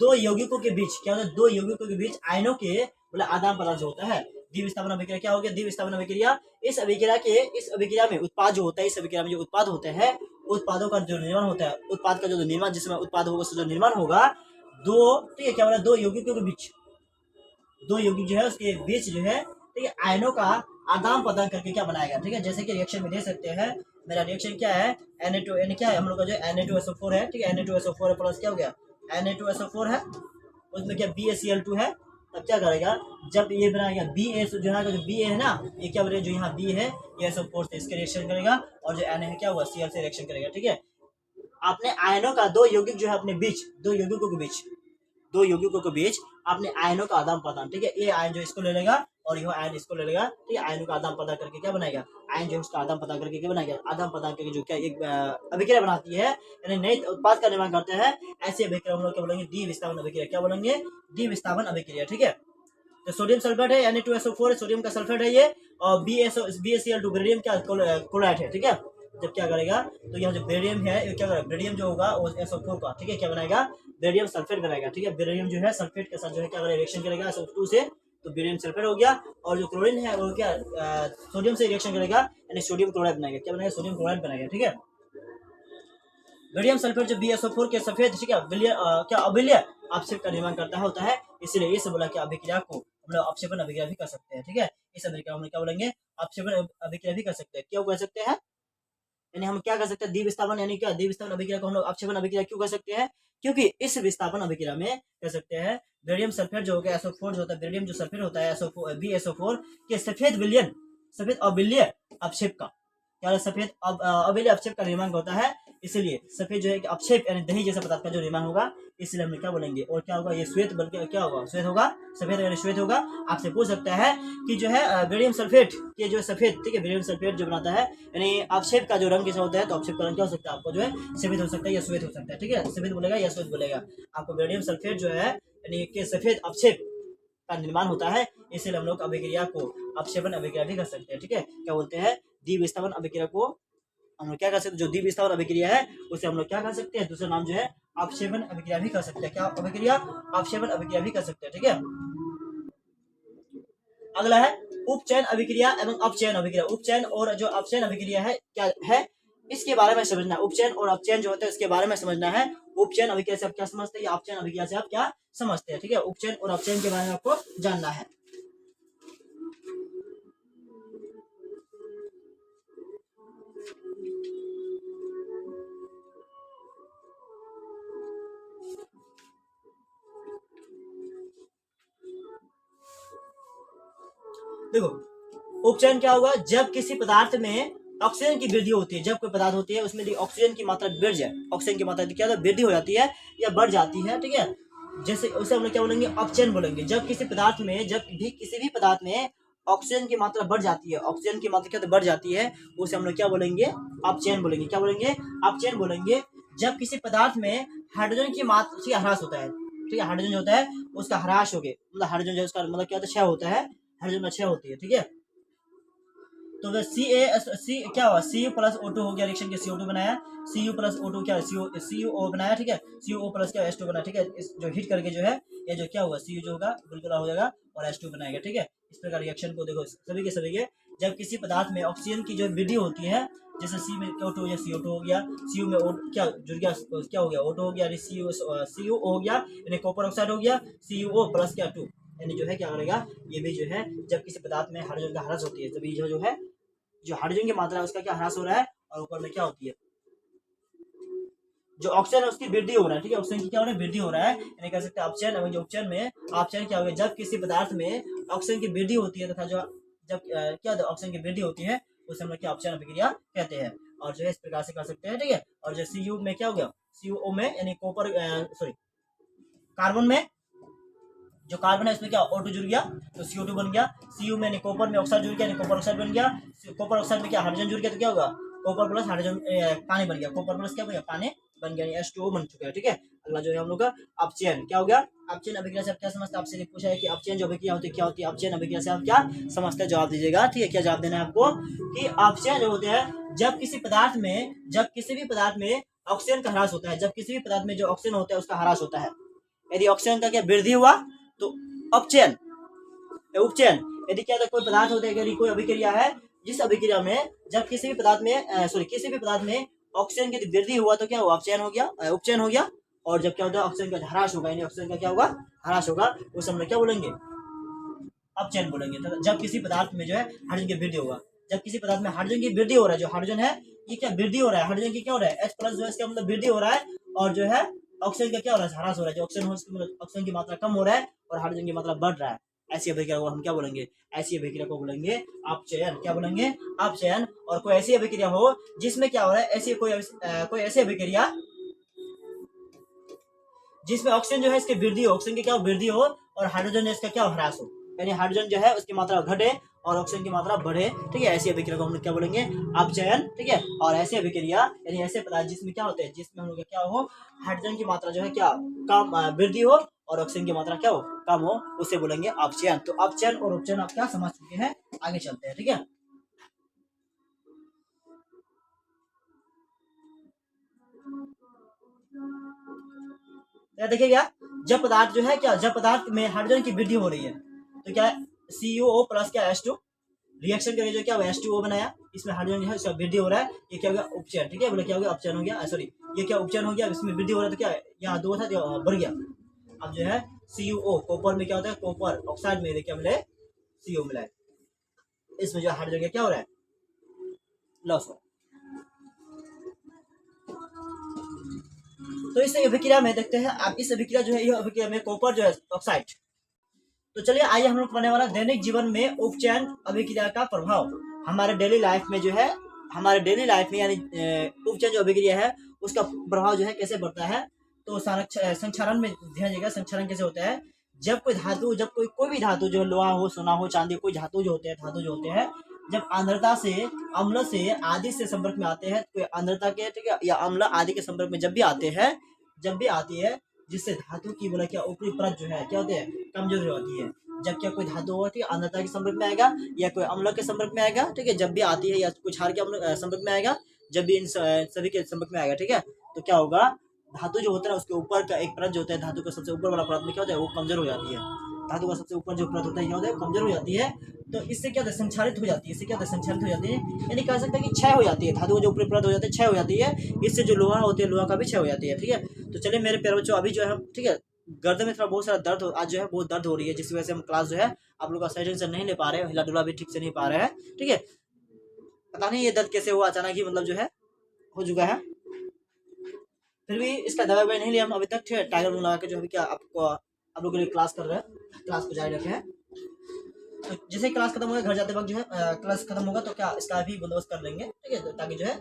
दो यौगिकों के बीच, क्या होता है, दो यौगिकों के बीच आयनों के मतलब आदान प्रदान जो होता है, द्विविस्थापन अभिक्रिया क्या हो गया, द्विविस्थापन अभिक्रिया। इस अभिक्रिया में उत्पाद जो होता है, इस अभिक्रिया में जो उत्पाद होते हैं, उत्पादों का जो निर्माण होता है, उत्पाद का जो निर्माण, जिसमें उत्पाद होगा उसका जो निर्माण होगा, दो, ठीक है, क्या बोला, दो यौगिकों के बीच, दो यौगिक जो है उसके बीच जो है, ठीक है, आयनों का आदान प्रदान करके क्या बनाएगा। ठीक है, जैसे कि रिएक्शन में दे सकते हैं, मेरा रिएक्शन क्या है, Na2N क्या है, हम लोग का जो Na2SO4 है, ठीक है, Na2SO4 प्लस क्या हो गया, Na2SO4 है, उसमें क्या BaCl2 है, तब क्या करेगा, जब ये बनाएगा Ba जो है, जो Ba है ना, ये क्या बोले, जो यहाँ B है, ये SO4 से इसके रिएक्शन करेगा, और जो Na है क्या हुआ, Cl से रिएक्शन करेगा। ठीक है, आपने आयनों का दो यौगिक जो है अपने बीच, दो यौगिकों के बीच अपने आयनों का आदान प्रदान, ठीक है, ये आयन जो इसको ले लेगा और यह आयन इसको ले लेगा, ठीक है, आयनों का आदान प्रदान करके क्या बनाएगा, आयन जो उसका आदान प्रदान करके क्या बनाएगा, आदान प्रदान करके जो क्या एक अभिक्रिया बनाती है, यानी नए उत्पाद का निर्माण करते हैं, ऐसी अभिक्रिया हम लोग क्या बोलेंगे, द्विविस्थापन अभिक्रिया। क्या बोलेंगे, द्विविस्थापन अभिक्रिया। ठीक है, तो सोडियम सल्फेट है, Na2SO4 सोडियम का सल्फेट है ये, और BaCl2 बेरिलियम क्या क्लोराइड है। ठीक है, जब क्या करेगा, तो यहाँ जो बेरियम है, ये क्या करेगा, बेरियम जो होगा वो SO4 का, ठीक है, क्या बनाएगा, बेरियम सल्फेट बनाएगा। ठीक है, बेरियम जो है सल्फेट के साथ जो है क्या करेगा, रिएक्शन करेगा SO2 से, तो बेरियम सल्फेट हो गया, और जो क्लोरीन है वो क्या सोडियम से रिएक्शन करेगा, यानी सोडियम क्लोराइड बनाएगा। क्या बनाएगा, सोडियम क्लोराइड बनाएगा। ठीक है, बेरियम सल्फेट जो BaSO4 के सफेद, ठीक है, क्या अविलय अपक्षेप का निर्माण करता होता है, इसलिए ये सब बोला कि अभिक्रिया को हम लोग अपक्षेपण अभिक्रिया भी कर सकते हैं। ठीक है, इस अभिक्रिया हम क्या बोलेंगे, अपक्षेपण अभिक्रिया भी कर सकते हैं। क्यों कर सकते हैं, यानी हम क्या कर सकते हैं, द्विविस्थापन, यानी क्या द्विविस्थापन अभिक्रिया को हम लोग अपक्षेपण अभिक्रिया क्यों कर सकते हैं, क्योंकि इस विस्थापन अभिक्रिया में कर सकते हैं, बेरियम सल्फेट जो होगा SO4 जो होता है, बेरियम जो सल्फेट होता है BaSO4 के सफेद अविलय अपक्षेप का, क्या सफेद अविलय अपक्षेप का निर्माण होता है, इसलिए सफेद जो है अपक्षेप यानी दही जैसा पदार्थ का जो निर्माण होगा, इसलिए हम क्या बोलेंगे, और क्या होगा, ये श्वेत बल्कि क्या होगा, श्वेत होगा, सफेद यानी श्वेत होगा। आपसे पूछ सकता है कि जो है बेरियम सल्फेट के जो सफेद, ठीक है, बेरियम सल्फेट जो बनाता है, यानी अपक्षेप का जो रंग कैसा होता है, तो अपक्षेप का रंग क्या हो सकता है, आपको जो है सफेद हो सकता है या श्वेत हो सकता है। ठीक है, सफेद बोलेगा या श्वेत बोलेगा, आपको बेरियम सल्फेट जो है यानी कि सफेद अपक्षेप का निर्माण होता है, इसलिए हम लोग अभिक्रिया को अपक्षेपण अभिक्रिया भी कर सकते हैं। ठीक है, क्या बोलते हैं, द्विविस्थापन अभिक्रिया को हम लोग क्या कर सकते हैं, जो द्विविस्थापन अभिक्रिया है उसे हम लोग क्या कर सकते हैं, दूसरा नाम जो है अपक्षेपण अभिक्रिया भी कर सकते हैं। क्या अभिक्रिया, अपक्षेपण अभिक्रिया भी कर सकते हैं। ठीक है, अगला है उपचयन अभिक्रिया एवं अपचयन अभिक्रिया। उपचयन और जो अपचयन अभिक्रिया है क्या है, इसके बारे में समझना है। उपचयन और अपचयन जो होता है इसके बारे में समझना है। उपचयन अभिक्रिया से आप क्या समझते हैं, या अपचयन अभिक्रिया से आप क्या समझते हैं। ठीक है, उपचयन और अपचयन के बारे में आपको जानना है। देखो उपचयन क्या होगा, जब किसी पदार्थ में ऑक्सीजन की वृद्धि होती है, जब कोई पदार्थ होती है उसमें ऑक्सीजन की मात्रा बढ़ जाए, ऑक्सीजन की मात्रा क्या वृद्धि हो जाती है या बढ़ जाती है। ठीक है, जैसे उसे हम लोग क्या बोलेंगे, अपचयन बोलेंगे। जब किसी पदार्थ में, जब भी किसी भी पदार्थ में ऑक्सीजन की मात्रा बढ़ जाती है, ऑक्सीजन की मात्रा क्या बढ़ जाती है, उसे हम लोग क्या बोलेंगे, अपचयन बोलेंगे। क्या बोलेंगे, अपचयन बोलेंगे। जब किसी पदार्थ में हाइड्रोजन की मात्रा ह्रास होता है, ठीक है, हाइड्रोजन जो होता है उसका ह्रास हो गया, मतलब हाइड्रोजन जो उसका मतलब क्या होता है, क्षय होता है, हाइड्रोजन में क्षय होती है। ठीक है, तो सी क्या हुआ, Cu प्लस O2 हो गया, रिएक्शन के CO2 बनाया, Cu प्लस O2 क्या CuO बनाया। ठीक है, CuO प्लस क्या H2 बना। ठीक है, इस जो हीट करके जो है ये जो क्या होगा Cu जो होगा बिल्कुल हो जाएगा और H2 बनाएगा। ठीक है, इस प्रकार रिएक्शन को देखो सभी के जब किसी पदार्थ में ऑक्सीजन की जो वृद्धि होती है, जैसे सी में O2 हो गया CO2 हो गया, Cu में क्या जुड़ गया, क्या हो गया O2 हो गया, यानी CuO हो गया, यानी कॉपर ऑक्साइड हो गया, CuO प्लस क्या 2, यानी जो है क्या करेगा, ये भी जो है जब किसी पदार्थ में हाइड्रोजन का ह्रास होती है तभी जो है जो हाइड्रोजन की मात्रा है उसका क्या ह्रास हो रहा है, और ऊपर में क्या होती है जो ऑक्सीजन है उसकी वृद्धि हो रहा है। ठीक है, ऑक्सीजन की क्या हो रहा है, वृद्धि हो रहा है, यानी कह सकते हैं अपचयन। और जो उपचयन में अपचयन क्या हो गया, जब किसी पदार्थ में ऑक्सीजन की वृद्धि होती है तथा जो जब क्या ऑक्सीजन की वृद्धि होती है उसे हम लोग क्या अपचयन अभिक्रिया कहते हैं, और जो है इस प्रकार से कर सकते हैं। ठीक है, और जो Cu में क्या हो गया, CuO में यानी कॉपर सॉरी कार्बन में जो कार्बन है इसमें क्या O2 जुड़ गया तो CO2 बन गया, Cu में यानी कॉपर में ऑक्साइड जुड़ गया यानी कॉपर ऑक्साइड बन गया, कॉपर ऑक्साइड में क्या हाइड्रोजन जुड़ गया तो क्या होगा कॉपर प्लस हाइड्रोजन पानी बन गया, कॉपर प्लस क्या बन गया पानी बन गया, H2O बन चुका है। ठीक है, अगला जो है हम लोग का अपचयन क्या हो गया, अपचयन अभिक्रिया से आप क्या समझते हैं, आपसे पूछा है कि अपचयन जो अभिक्रिया होती है क्या होती है, अपचयन अभिक्रिया से आप क्या समझते हैं, जवाब दीजिएगा। ठीक है, क्या जवाब देना है आपको कि अपचयन जो होते हैं जब किसी भी पदार्थ में ऑक्सीजन का ह्रास होता है, जब किसी भी पदार्थ में जो ऑक्सीजन होता है उसका ह्रास होता है, यदि ऑक्सीजन का क्या वृद्धि हुआ तो अपचयन उपचयन, यदि क्या कोई पदार्थ होता है, यदि कोई अभिक्रिया है जिस अभिक्रिया में जब किसी भी पदार्थ में ऑक्सीजन की वृद्धि हुआ तो क्या हुआ अपचयन हो गया, उपचयन हो गया, और जब क्या होता है ऑक्सीजन का ह्रास होगा यानी ऑक्सीजन का क्या होगा ह्रास होगा, उस समय क्या बोलेंगे अपचयन बोलेंगे। तो जब किसी पदार्थ में जो है हाइड्रोजन की वृद्धि होगा, जब किसी पदार्थ में हाइड्रोजन की वृद्धि हो रहा है, जो हाइड्रोजन है ये क्या वृद्धि हो रहा है, हाइड्रोजन की क्या हो रहा है H प्लस जो है इसका मतलब वृद्धि हो रहा है, और जो है ऑक्सीजन का क्या हो रहा है ह्रास हो रहा है, जो ऑक्सीजन की मात्रा कम हो रहा है और हाइड्रोजन की मात्रा बढ़ रहा है, ऐसी अभिक्रिया को हम क्या बोलेंगे, ऐसी अभिक्रिया को बोलेंगे अपचयन। क्या बोलेंगे अपचयन। और कोई ऐसी अभिक्रिया हो जिसमें क्या हो रहा है, ऐसी कोई ऐसी अभिक्रिया जिसमें ऑक्सीजन जो है इसकी वृद्धि हो, ऑक्सीजन की क्या वृद्धि हो और हाइड्रोजन है इसका क्या ह्रास हो, यानी हाइड्रोजन जो है उसकी मात्रा घटे और ऑक्सीजन की मात्रा बढ़े। ठीक है, ऐसी अभिक्रिया को हम लोग क्या बोलेंगे अपचयन। ठीक है, और ऐसी अभिक्रिया यानी ऐसे पदार्थ जिसमें क्या होते हैं, जिसमें हम लोग क्या हो हाइड्रोजन की मात्रा जो है क्या कम वृद्धि हो और ऑक्सीजन की मात्रा क्या हो कम हो, उसे बोलेंगे अपचयन। तो अपचयन और उपचयन आप क्या समझ चुके हैं, आगे चलते हैं। ठीक है, देखिएगा जब पदार्थ जो है क्या जब पदार्थ में हाइड्रोजन की वृद्धि हो रही है तो क्या CuO प्लस क्या H2 रिएक्शन करके जो क्या H2O बनाया, इसमें हाइड्रोजन जो है इसका वृद्धि हो रहा है, ये क्या हो गया उपचयन। ठीक है, बोले क्या हो गया अपचयन हो गया, सॉरी ये क्या उपचयन हो गया, इसमें वृद्धि हो रहा है तो क्या यहाँ 2 था तो बढ़ गया। अब जो है CuO कॉपर में क्या होता है, कॉपर ऑक्साइड में क्या मिले CO मिला है, इसमें जो हाइड्रोजन का क्या हो रहा है लॉस हो रहा है। तो इस अभिक्रिया में देखते हैं आप, इस अभिक्रिया जो है यह अभिक्रिया में कॉपर जो है ऑक्साइड। तो चलिए आइए हम लोग पढ़ने वाला दैनिक जीवन में उपचयन अभिक्रिया का प्रभाव हमारे डेली लाइफ में जो है, हमारे डेली लाइफ में यानी उपचयन जो अभिक्रिया है उसका प्रभाव जो है कैसे बढ़ता है। तो संक्षारण में ध्यान दीजिएगा, संक्षारण कैसे होता है, जब कोई धातु जब कोई भी धातु जो लोहा हो सोना हो चांदी कोई धातु जो होते हैं जब आंद्रता से अम्ल से आदि से संपर्क में आते हैं, कोई आंद्रता के ठीक है या अम्ल आदि के संपर्क में जब भी आती है जिससे धातु की बोला क्या ऊपरी परत जो है क्या होती है कमजोर होती है। जब क्या कोई धातु होती है आंद्रता के संपर्क में आएगा या कोई अम्ल के संपर्क में आएगा, ठीक है, जब भी आती है या कुछ क्षार के अम्ल संपर्क में आएगा, जब भी इन सभी के संपर्क में आएगा, ठीक है, तो क्या होगा धातु जो होता है उसके ऊपर का एक परत जो होता है धातु का सबसे ऊपर वाला परत में क्या होता है वो कमजोर हो जाती है, धातु का सबसे ऊपर जो परत होता है क्या होता है कमजोर हो जाती है। तो इससे क्या होता है संक्षारित हो जाती है, इससे क्या होता है संक्षारित हो जाती है, यानी कह सकते हैं कि क्षय हो जाती है, धातु जो ऊपरी परत हो जाती है क्षय हो जाती है, इससे जो लोहा होती है लोहा का भी क्षय हो जाती है। ठीक है, तो चलिए मेरे प्यारे बच्चों अभी जो है ठीक है गर्दन में थोड़ा बहुत सारा दर्द हो, आज जो है बहुत दर्द हो रही है जिसकी वजह से हम क्लास जो है आप लोग का सही ढंग से नहीं ले पा रहे हैं, हिला डुला भी ठीक से नहीं पा रहे हैं। ठीक है, पता नहीं ये दर्द कैसे हुआ अचानक ही मतलब जो है हो चुका है, फिर भी इसका दवाई नहीं लिया हम अभी तक। ठीक है, टाइगर लगा के जो अभी क्या आपको आप लोग के लिए क्लास कर रहे हैं, क्लास को जारी रखे हैं। तो जैसे क्लास खत्म होगा घर जाते वक्त जो है क्लास खत्म होगा तो क्या इसका भी बंदोबस्त कर लेंगे, ठीक है, ताकि जो है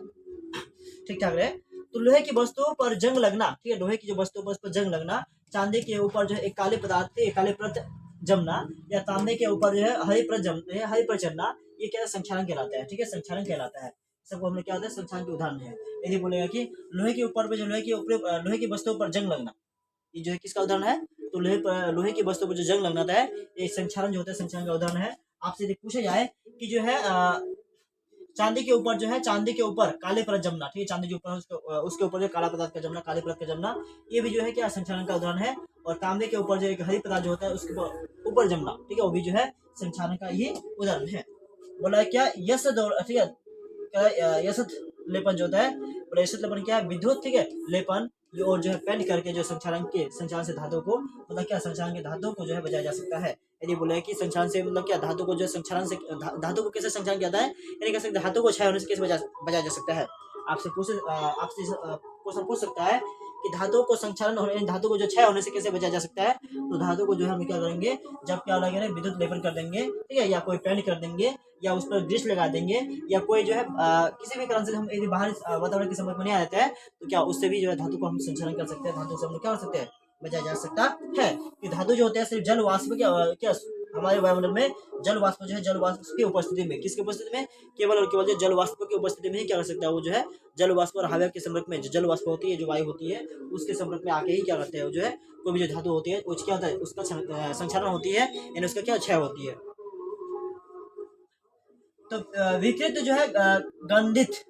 ठीक ठाक रहे। तो लोहे की वस्तुओं पर जंग लगना, ठीक है, लोहे की जो वस्तुओं पर उस पर जंग लगना, चांदी के ऊपर जो है एक काले पदार्थ एक काले परत जमना या तांबे के ऊपर जो है हरी पर चढ़ना, ये क्या संक्षारण कहलाता है। ठीक है, संक्षारण कहलाता है, सबको हमने क्या होता है संक्षारण के उदाहरण है। यदि बोलेगा कि लोहे के ऊपर जो लोहे की वस्तुओं पर जंग लगना, ये जो है किसका उदाहरण है, तो लोहे की वस्तुओं पर जो जंग लगना है ये संक्षारण जो होता है संक्षारण का उदाहरण है। आपसे यदि पूछा जाए कि जो है चांदी के ऊपर जो है, चांदी के ऊपर काले परत जमना, ठीक है, चांदी के ऊपर उसके ऊपर जो काला पदार्थ का जमना, काले परत का जमना, ये भी जो है क्या संक्षारण का उदाहरण है। और तांबे के ऊपर जो एक हरी पदार्थ जो होता है उसके ऊपर जमना, ठीक है, वो भी जो है संक्षारण का ही उदाहरण है। बोला क्या यसद, और ठीक है यसद लेपन जो होता है, बोला यसद लेपन क्या है, विद्युत, ठीक है, लेपन और जो है पेंट करके जो संक्षारण से धातु को, मतलब क्या संक्षारण के धातु को जो है बजाया जा सकता है। यदि बोले कि संक्षारण से मतलब क्या धातु को जो संक्षारण से धातु को कैसे संक्षारण किया जाता है, यानी कह सकते धातु को क्षय होने से कैसे बजाया जा सकता है। आपसे क्वेश्चन पूछ सकता है कि धातु को संक्षारण होने, धातु को जो क्षय होने से कैसे बचाया जा सकता है। तो धातु को जो है हम क्या करेंगे, जब क्या लगेगा विद्युत लेपन कर देंगे, ठीक है, या कोई पेंट कर देंगे, या उस पर ग्रीस लगा देंगे, या कोई जो है किसी भी कारण से हम यदि बाहर वातावरण के संपर्क में नहीं आ जाता है तो क्या उससे भी जो है धातु को हम संक्षारण कर सकते हैं, धातु से हम क्या कर सकते हैं, बचाया जा सकता है। कि धातु जो होते हैं सिर्फ जल वाष्प क्या हमारे वायुमंडल में जल वाष्प जो है, जल वाष्प की उपस्थिति में, किसकी उपस्थिति में, केवल और केवल जो जल वाष्प की उपस्थिति में ही क्या कर सकता है, वो जो है जल वाष्प और हवा के संपर्क में, जो जल वाष्प होती है, जो वायु होती है, उसके संपर्क में आके ही क्या करते हैं, जो है कोई भी जो धातु होती है उसका क्या होता है, उसका संक्षारण होती है, यानी उसका क्या क्षय होती है। तो विकृत जो है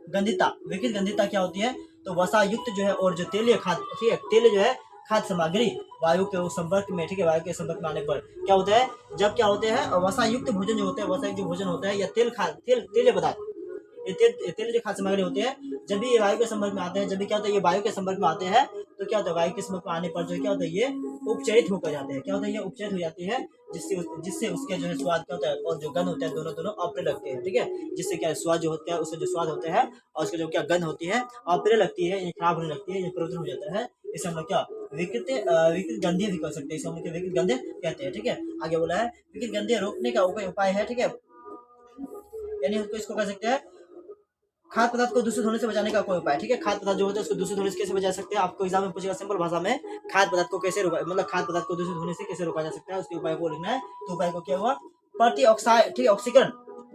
गंधिता, विकृत गंधिता क्या होती है, तो वसा युक्त जो है और जो तेलीय खाद्य, ठीक है, तेल जो है खाद्य सामग्री वायु के संपर्क में, ठीक है, वायु के संपर्क में आने पर क्या होता है, जब क्या होते हैं वसा युक्त भोजन जो होता है, वसा युक्त जो भोजन होता है, या तेलीय पदार्थ, तेल जो खाद्य सामग्री होती है, जब भी ये वायु के संपर्क में आते हैं, जब भी क्या होता है ये वायु के संपर्क में आते हैं, तो क्या होता है वायु के संपर्क में आने पर जो क्या होता है ये उपचरित होकर जाते हैं, क्या होता है ये उपचरित हो जाती है, जिससे उसके जो है स्वाद क्या होता है और जो गंध होता है, दोनों अप्रिय लगते हैं, ठीक है, जिससे क्या स्वाद जो होता है, उससे जो स्वाद होता है और उसका जो क्या गंध होती है अप्रिय लगती है, खराब होने लगती है, परिवर्तन हो जाता है। इसे हम लोग क्या विकृत गंधीय भी कर सकते हैं, इसे हम लोग विकृत गंधे कहते हैं, ठीक है। आगे बोला है विकृत गंधे रोकने का उपाय है, ठीक है, यानी इसको कह सकते हैं खाद्य पदार्थ को दूषित होने से बचाने का कोई उपाय, ठीक है। खाद्य पदार्थ जो होता है उसको दूषित होने से कैसे बचा सकते हैं, आपको एग्जाम में पूछेगा सिंपल भाषा में, खाद्य पदार्थ को कैसे रोका, मतलब खाद्य पदार्थ को दूषित होने से कैसे रोका जा सकता है, उसके उपाय को लिखना है। तो उपाय को क्या हुआ, प्रति ऑक्साइड, ठीक है, ऑक्सीकरण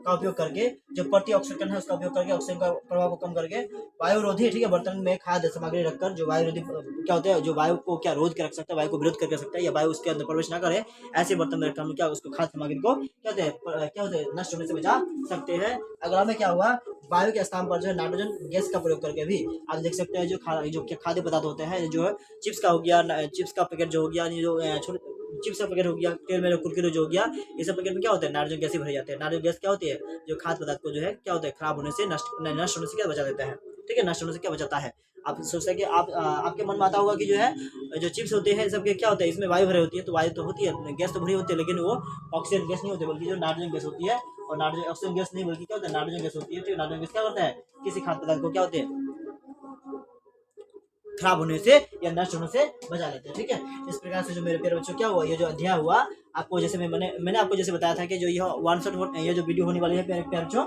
का उपयोग करके, जो प्रति ऑक्सीकरण है उसका उपयोग करके, ऑक्सीजन का प्रभाव को कम करके, वायुरोधी, ठीक है, बर्तन में खाद्य सामग्री रखकर, जो वायुरोधी क्या होता है, जो वायु को क्या रोध के रख सकता है, वायु को विरोध करके रख सकता है, या वायु उसके अंदर प्रवेश ना करे, ऐसे बर्तन में रखकर हम क्या उसको खाद्य सामग्री को क्या होते हैं नष्ट होने से बचा सकते हैं। अगला में क्या हुआ, वायु के स्थान पर जो है नाइट्रोजन गैस का प्रयोग करके भी आप देख सकते हैं, जो खाद्य पदार्थ होते हैं, जो है चिप्स का हो गया, चिप्स का पैकेट जो हो गया, जो छोटे चिप्स का पैकेट हो गया, तेल में कुरकुरे जो हो गया, ये सब पैकेट में क्या होता है नाइट्रोजन गैस ही भरे जाते हैं। नाइट्रोजन गैस क्या होती है, जो खाद्य पदार्थ को जो है क्या होता है खराब होने से, नष्ट होने से क्या बचा देता है, ठीक है, नष्ट होने से क्या बचाता है। आप सोचते हैं कि आपके मन में आता होगा कि जो है जो चिप्स होते हैं सबके क्या होता है, इसमें वायु भरी होती है, तो वायु तो होती है, गैस तो भरी होती है, लेकिन वो ऑक्सीजन गैस नहीं होती, बल्कि जो नाइट्रोजन गैस होती है, और नाइट्रोजन ऑक्सीजन गैस नहीं बल्कि क्या होता है नाइट्रोजन गैस होती है, ठीक है। नाइट्रोजन गैस क्या करता है, किसी खाद्य पदार्थ को क्या होते हैं खराब होने से या नष्ट होने से बचा लेते हैं, ठीक है। इस प्रकार से जो मेरे प्यारे बच्चों क्या हुआ, ये जो अध्याय हुआ आपको, जैसे मैंने आपको जैसे बताया था कि जो यह 1 ये जो वीडियो होने वाली है प्यारे बच्चों,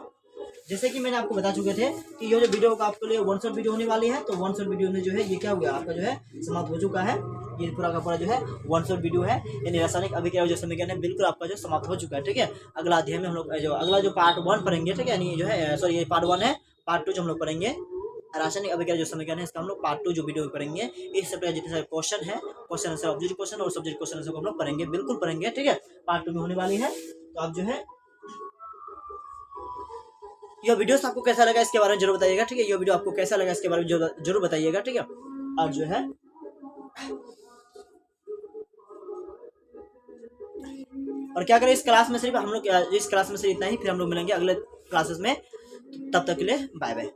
जैसे कि मैंने आपको बता चुके थे कि ये जो वीडियो होगा आपके लिए 1 शॉट वीडियो होने वाली है, तो 1 शॉट वीडियो में जो है ये क्या हो गया आपका जो है समाप्त हो चुका है। ये पूरा का पूरा जो है 1 शॉट वीडियो है, यानी रासायनिक अभिक्रिया जो समीकरण है बिल्कुल आपका जो समाप्त हो चुका है, ठीक है। अगला अध्याय में हम लोग जो अगला जो पार्ट 1 पढ़ेंगे, ठीक है, यानी जो है सॉरी ये पार्ट 1 है, पार्ट 2 जो हम लोग पढ़ेंगे रासायनिक अभिक्रिया जो समीकरण है, इसका हम लोग पार्ट 2 जो वीडियो में पढ़ेंगे। इस सब जितने सारे क्वेश्चन है, क्वेश्चन आंसर ऑब्जेक्टिव क्वेश्चन और सब्जेक्ट क्वेश्चन को हम लोग पढ़ेंगे, बिल्कुल पढ़ेंगे, ठीक है। पार्ट 2 में होने वाली है, तो आप जो है यह वीडियो आपको कैसा लगा इसके बारे में जरूर बताइएगा, ठीक है। यह वीडियो आपको कैसा लगा इसके बारे में जरूर बताइएगा, ठीक है। और जो है और क्या करें, इस क्लास में सिर्फ हम लोग इस क्लास में सिर्फ इतना ही, फिर हम लोग मिलेंगे अगले क्लासेस में, तब तक के लिए बाय बाय।